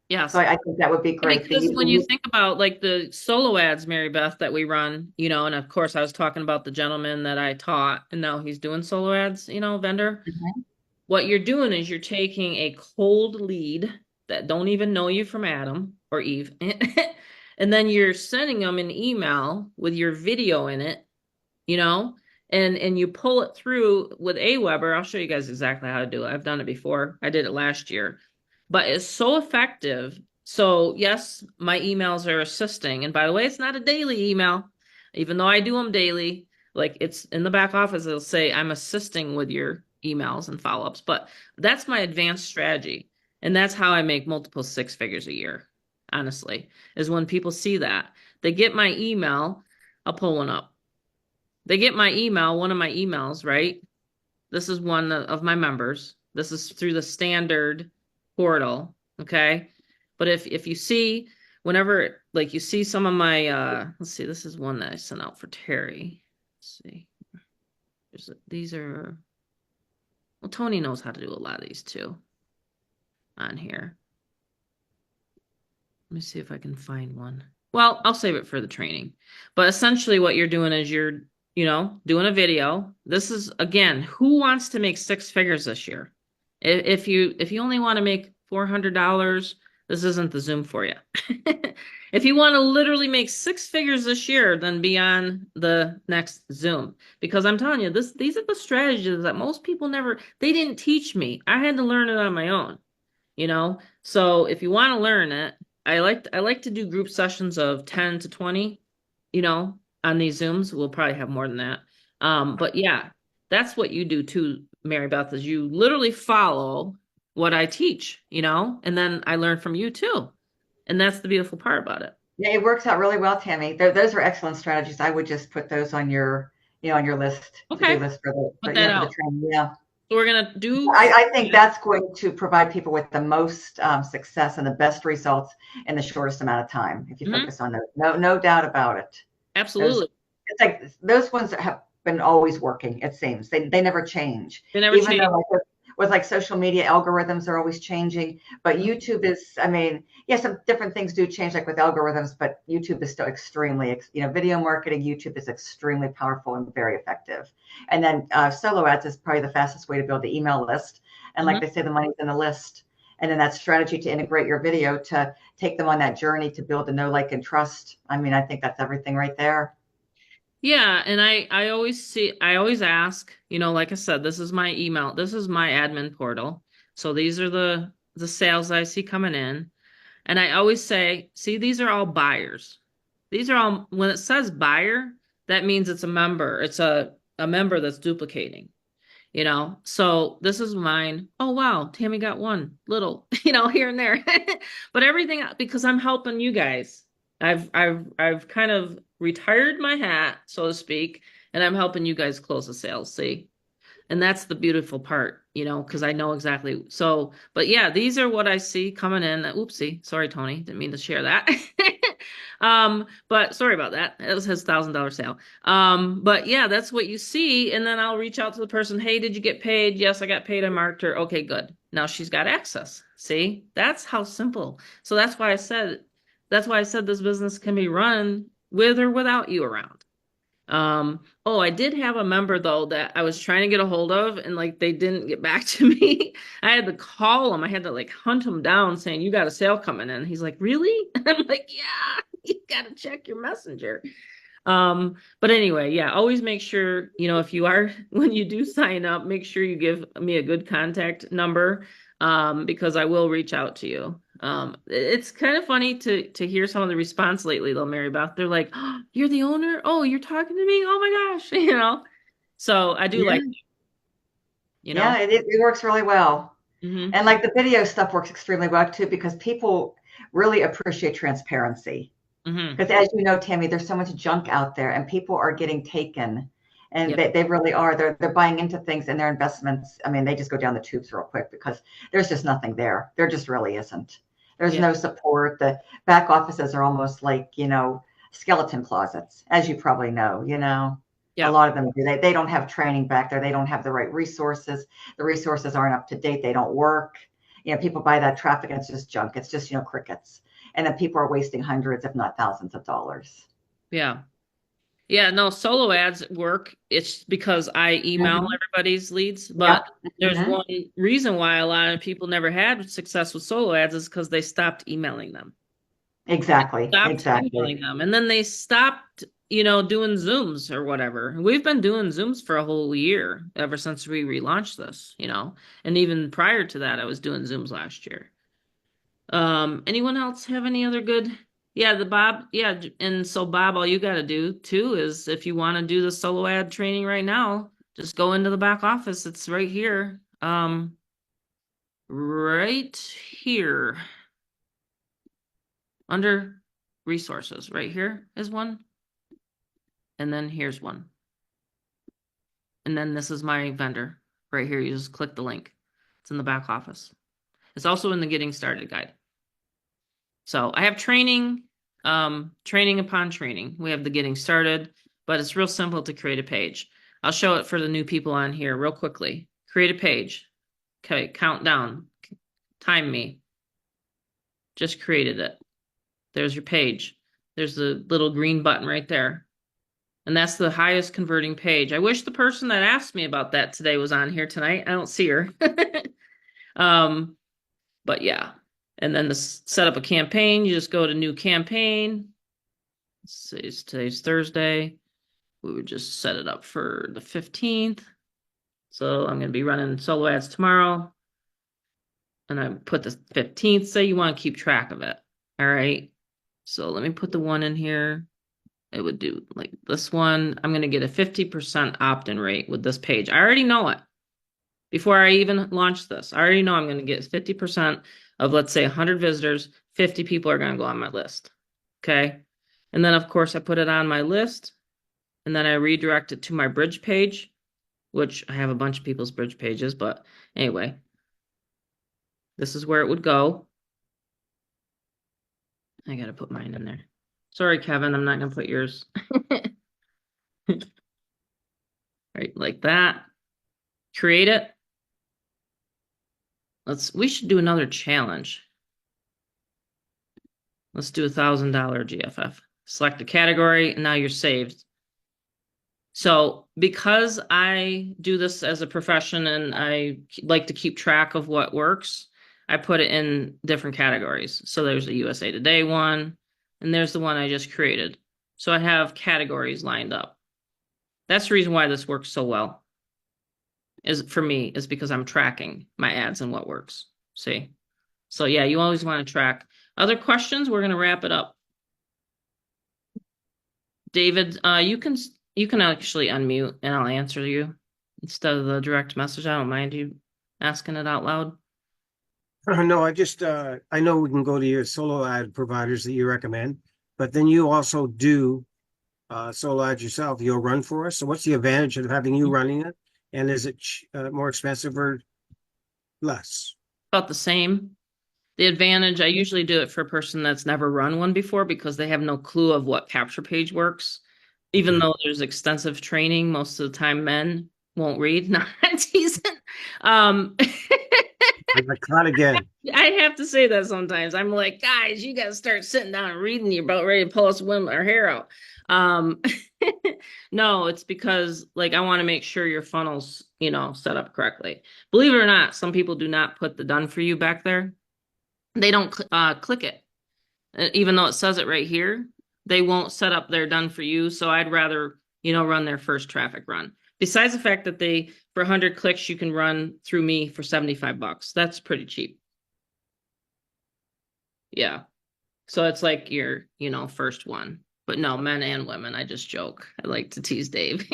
Yes. So I think that would be great for Because you. when you think about like the solo ads, Mary Beth, that we run, and of course I was talking about the gentleman that I taught, and now he's doing solo ads, vendor. Mhm. What you're doing is you're taking a cold lead that don't even know you from Adam or Eve, and then you're sending them an email with your video in it, and you pull it through with Aweber. I'll show you guys exactly how to do it. I've done it before. I did it last year, but it's so effective. So yes, my emails are assisting. And by the way, it's not a daily email, even though I do them daily. Like it's in the back office, it'll say I'm assisting with your emails and follow-ups, but that's my advanced strategy. And that's how I make multiple 6 figures a year, honestly, is when people see that. They get my email, I'll pull one up. They get my email, one of my emails, right? This is one of my members. This is through the standard portal, okay? But if you see, whenever, like you see some of my, let's see, this is one that I sent out for Terry. Let's see. These are, well, Tony knows how to do a lot of these too on here. Let me see if I can find one. Well, I'll save it for the training. But essentially what you're doing is you're, doing a video. This is, again, who wants to make 6 figures this year? If you only want to make $400, this isn't the Zoom for you. If you want to literally make 6 figures this year, then be on the next Zoom. Because I'm telling you, these are the strategies that most people they didn't teach me. I had to learn it on my own, So if you want to learn it, I like to do group sessions of 10 to 20, on these Zooms. We'll probably have more than that. But yeah, that's what you do too, Mary Beth, is you literally follow what I teach, and then I learn from you too. And that's the beautiful part about it. Yeah, it works out really well, Tammy. Those are excellent strategies. I would just put those on your, on your list, Okay. to-do list for Put that out. the training. Yeah. So we're gonna do. I think that's going to provide people with the most success and the best results in the shortest amount of time if you focus on those. No doubt about it. Absolutely. It's like those ones that have been always working. It seems they never change. They never Even change. though with social media, algorithms are always changing. But YouTube is, I mean, yeah, some different things do change, like with algorithms. But YouTube is still extremely, video marketing. YouTube is extremely powerful and very effective. And then solo ads is probably the fastest way to build the email list. And like they say, the money's in the list. And then that strategy to integrate your video to take them on that journey to build the know, like, and trust. I mean, I think that's everything right there. Yeah, and I always ask, like I said, this is my email, this is my admin portal. So these are the sales I see coming in. And I always say, see, these are all buyers. These are all, when it says buyer, that means it's a member. It's a member that's duplicating. So this is mine. Oh wow, Tammy got one little, here and there. But everything, because I'm helping you guys. I've kind of retired my hat, so to speak, and I'm helping you guys close the sales. See? And that's the beautiful part, because I know exactly. So, but yeah, these are what I see coming in. Oopsie. Sorry, Tony. Didn't mean to share that. But sorry about that. It was his $1,000 sale. But yeah, that's what you see. And then I'll reach out to the person. Hey, did you get paid? Yes, I got paid. I marked her. Okay, good. Now she's got access. See, that's how simple. So that's why I said this business can be run with or without you around. Oh, I did have a member though that I was trying to get a hold of and like they didn't get back to me. I had to call him. I had to like hunt him down saying, you got a sale coming in. He's like, really? I'm like, yeah, you got to check your messenger. But anyway, yeah, always make sure, if you are, when you do sign up, make sure you give me a good contact number, because I will reach out to you. It's kind of funny to hear some of the response lately though, Mary Beth. They're like, oh, you're the owner? Oh, you're talking to me? Oh my gosh, So I do Yeah. like, Yeah, it works really well. hmm And like the video stuff works extremely well too, because people really appreciate transparency. hmm Because as you know, Tammy, there's so much junk out there and people are getting taken. And Yep. they really are. They're buying into things and their investments. I mean, they just go down the tubes real quick because there's just nothing there. There just really isn't. There's Yeah. no support. The back offices are almost like, skeleton closets, as you probably know, a Yep. lot of them do. They don't have training back there. They don't have the right resources. The resources aren't up to date. They don't work. People buy that traffic and it's just junk. It's just, crickets. And then people are wasting hundreds, if not thousands of dollars. Yeah. Yeah, no, solo ads work. It's because I email Mhm. everybody's leads, but Yep. there's Mhm. one reason why a lot of people never had success with solo ads is because they stopped emailing them. Exactly. Stopped Exactly. emailing them. And then they stopped, doing Zooms or whatever. We've been doing Zooms for a whole year ever since we relaunched this. And even prior to that, I was doing Zooms last year. Anyone else have any other good? Yeah, and so Bob, all you got to do too is if you want to do the solo ad training right now, just go into the back office. It's right here. Right here under resources. Right here is one, and then here's one. And then this is my vendor. Right here, you just click the link. It's in the back office. It's also in the getting started guide. So I have training upon training. We have the getting started, but it's real simple to create a page. I'll show it for the new people on here real quickly. Create a page. Okay, countdown. Time me. Just created it. There's your page. There's the little green button right there. And that's the highest converting page. I wish the person that asked me about that today was on here tonight. I don't see her. um, but yeah. And then to set up a campaign, you just go to new campaign. Today's Thursday. We would just set it up for the 15th. So I'm going to be running solo ads tomorrow. And I put the 15th. Say you want to keep track of it. All right. So let me put the one in here. It would do like this one. I'm going to get a 50% opt-in rate with this page. I already know it. Before I even launch this, I already know I'm going to get 50% of, let's say, 100 visitors. 50 people are going to go on my list. Okay. And then, of course, I put it on my list. And then I redirect it to my bridge page, which I have a bunch of people's bridge pages. But anyway, this is where it would go. I got to put mine in there. Sorry, Kevin, I'm not going to put yours. Right, like that. Create it. We should do another challenge. Let's do $1,000 GFF. Select a category, and now you're saved. So because I do this as a profession and I like to keep track of what works, I put it in different categories. So there's a USA Today one, and there's the one I just created. So I have categories lined up. That's the reason why this works so well. Is for me is because I'm tracking my ads and what works. See? So yeah, you always want to track. Other questions? We're gonna wrap it up. David, you can actually unmute and I'll answer you instead of the direct message. I don't mind you asking it out loud. No, I know we can go to your solo ad providers that you recommend, but then you also do solo ads yourself. You'll run for us. So what's the advantage of having you running it? And is it more expensive or less? About the same. The advantage, I usually do it for a person that's never run one before because they have no clue of what capture page works. Even though there's extensive training, most of the time men won't read. Not teasing. Um, I caught again. I have to say that sometimes. I'm like, guys, you got to start sitting down and reading. You're about ready to pull us women our hair out. Um, no, it's because like I want to make sure your funnel's, set up correctly. Believe it or not, some people do not put the done for you back there. They don't click it. Even though it says it right here, they won't set up their done for you. So I'd rather, run their first traffic run. Besides the fact that for 100 clicks, you can run through me for $75. That's pretty cheap. Yeah. So it's like your, first one. But no, men and women. I just joke. I like to tease Dave.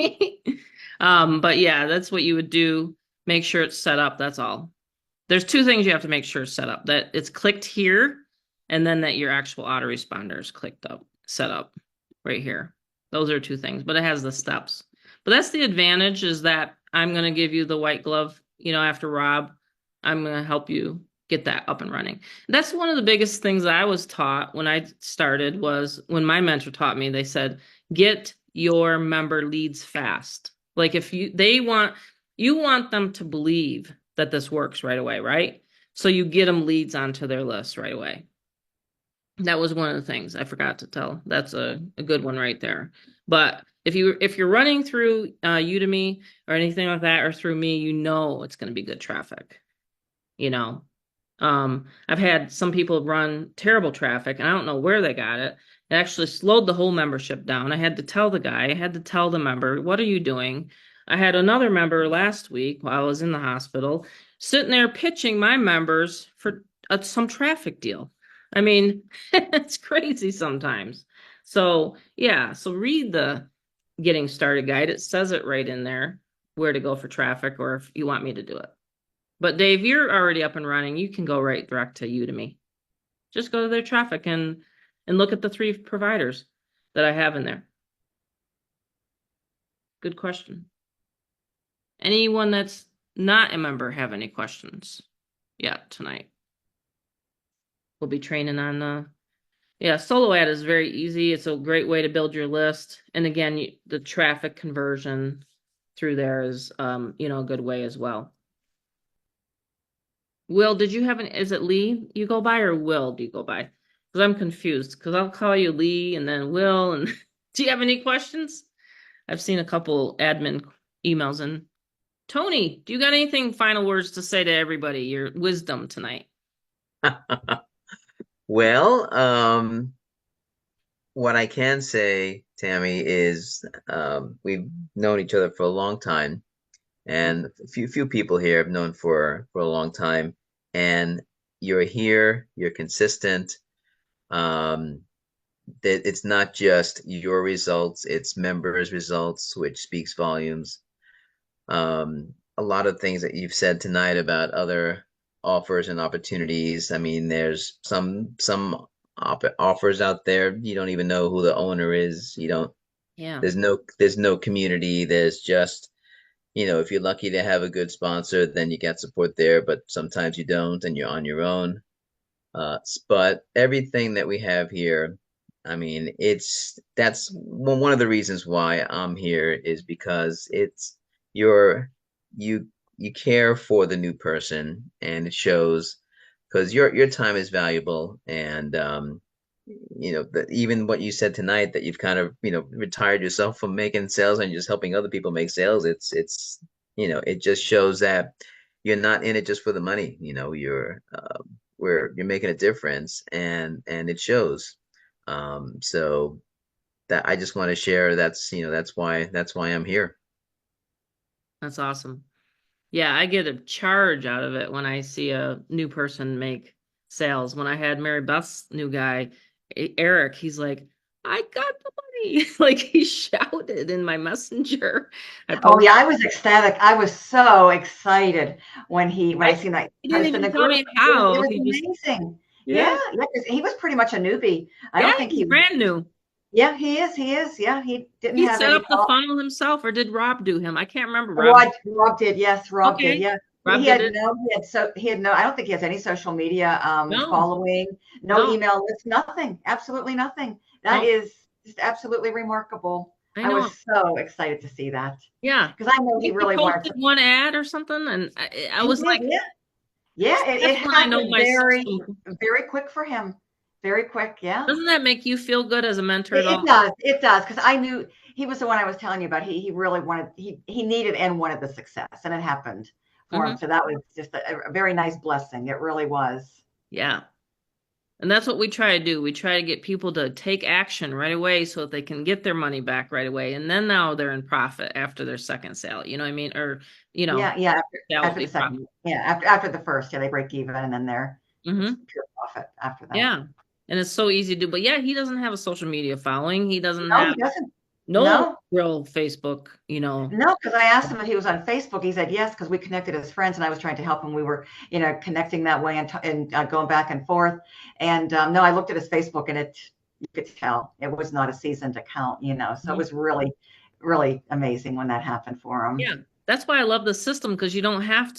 But yeah, that's what you would do. Make sure it's set up. That's all. There's two things you have to make sure is set up. That it's clicked here, and then that your actual autoresponder is clicked up, set up right here. Those are two things, but it has the steps. But that's the advantage is that I'm going to give you the white glove, after Rob. I'm going to help you get that up and running. That's one of the biggest things I was taught when I started was when my mentor taught me, they said, get your member leads fast. Like if you want them to believe that this works right away, right? So you get them leads onto their list right away. That was one of the things I forgot to tell. That's a good one right there. But if you're running through Udemy or anything like that, or through me, it's going to be good traffic. I've had some people run terrible traffic, and I don't know where they got it. It actually slowed the whole membership down. I had to tell the member, what are you doing? I had another member last week while I was in the hospital sitting there pitching my members for some traffic deal. I mean, it's crazy sometimes. So yeah, so read the getting started guide. It says it right in there where to go for traffic or if you want me to do it. But Dave, you're already up and running. You can go right direct to Udemy. Just go to their traffic and look at the 3 providers that I have in there. Good question. Anyone that's not a member have any questions yet tonight? We'll be training on solo ad is very easy. It's a great way to build your list. And again, the traffic conversion through there is, a good way as well. Will, did you have is it Lee you go by or Will do you go by? Because I'm confused because I'll call you Lee and then Will. And do you have any questions? I've seen a couple admin emails in. Tony, do you got anything final words to say to everybody? Your wisdom tonight. Well, what I can say, Tammy, is we've known each other for a long time, and a few people here have known for a long time, and you're here, you're consistent. That it's not just your results, it's members' results, which speaks volumes. A lot of things that you've said tonight about other offers and opportunities. I mean, there's some offers out there you don't even know who the owner is. You don't. Yeah. There's no community. There's just, if you're lucky to have a good sponsor, then you get support there, but sometimes you don't and you're on your own. But everything that we have here, I mean, that's one of the reasons why I'm here is because you you care for the new person and it shows because your time is valuable and even what you said tonight that you've kind of retired yourself from making sales and just helping other people make sales. It's it just shows that you're not in it just for the money. You're where you're making a difference and it shows. So that I just want to share. That's why I'm here. That's awesome. Yeah, I get a charge out of it when I see a new person make sales. When I had Mary Beth's new guy, Eric, he's like, I got the money. Like he shouted in my messenger. I Oh posted, yeah, I was ecstatic. I was so excited when I seen that he didn't post in even the tell group. me It how. was He just, amazing. Yeah, yeah, yeah, 'cause he was pretty much a newbie. I yeah, don't think he's he was. brand new. Yeah, he is. He is. Yeah, he didn't He have set any up the problem. funnel himself, or did Rob do him? I can't remember. Rob. Rob did. Yes, Rob did. Okay. Yeah. Rob did it? He had no, I don't think he has any social media No, following, no no, email list, nothing, absolutely nothing. That no. is just absolutely remarkable. I I was know. so excited to see that Yeah. because I know I he think he really wanted posted to. one ad or something, and I He was did, like, yeah. Yeah, it that's when I know happened my system. very quick for him. Very quick, yeah. Doesn't that make you feel good as a mentor at all? It does, because I knew he was the one I was telling you about. He really wanted, he needed and wanted the success, and it happened for Hmm. him. So that was just a very nice blessing. It really was. Yeah. And that's what we try to do. We try to get people to take action right away so that they can get their money back right away. And then now they're in profit after their second sale. You know what I mean? Or, Yeah, yeah. After the salary profit. second, yeah, after the first, yeah, they break even, and then it's Hmm. pure profit after that. Yeah. And it's so easy to do. But yeah, he doesn't have a social media following. He doesn't No, have he doesn't. no No, real Facebook, you know. no, because I asked him if he was on Facebook. He said yes, because we connected as friends, and I was trying to help him. We were, connecting that way and going back and forth. And no, I looked at his Facebook, and you could tell it was not a seasoned account. So it Mhm. was really, really amazing when that happened for him. Yeah. That's why I love the system because No, you don't have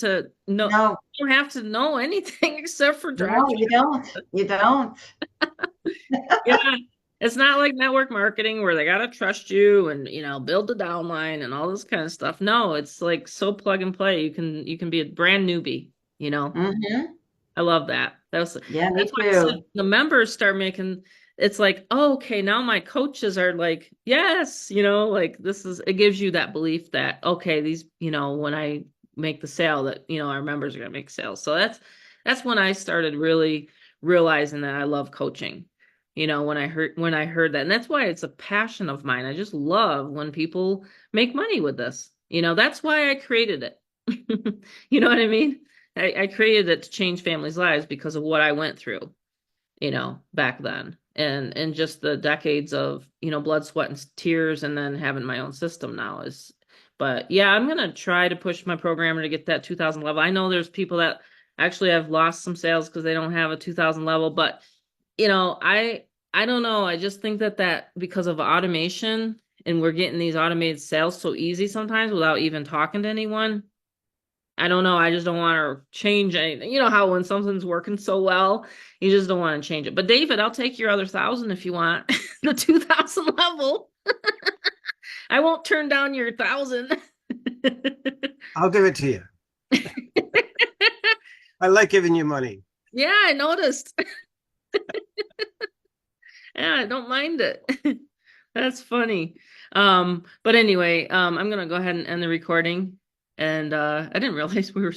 to know anything except for drive. no, you don't. You don't. Yeah. It's not like network marketing where they gotta trust you and build the downline and all this kind of stuff. No, it's like so plug and play. You can be a brand newbie, you know. Hmm. I love that. Yeah, me That's why I said too. the members start making it's like, oh, okay, now my coaches are like, yes, like it gives you that belief that okay, these, when I make the sale that, our members are gonna make sales. So that's when I started really realizing that I love coaching. When I heard that. And that's why it's a passion of mine. I just love when people make money with this. That's why I created it. You know what I mean? I created it to change families' lives because of what I went through, back then. And just the decades of, blood, sweat, and tears, and then having my own system now but yeah, I'm gonna try to push my programmer to get that 2000 level. I know there's people that actually have lost some sales because they don't have a 2000 level, but I don't know. I just think that because of automation and we're getting these automated sales so easy sometimes without even talking to anyone. I don't know. I just don't want to change anything. You know how when something's working so well, you just don't want to change it. But David, I'll take your other 1,000 if you want the 2,000 level. I won't turn down your 1,000. I'll give it to you. I like giving you money. Yeah, I noticed. Yeah, I don't mind it. That's funny. But anyway, I'm gonna go ahead and end the recording. And I didn't realize we were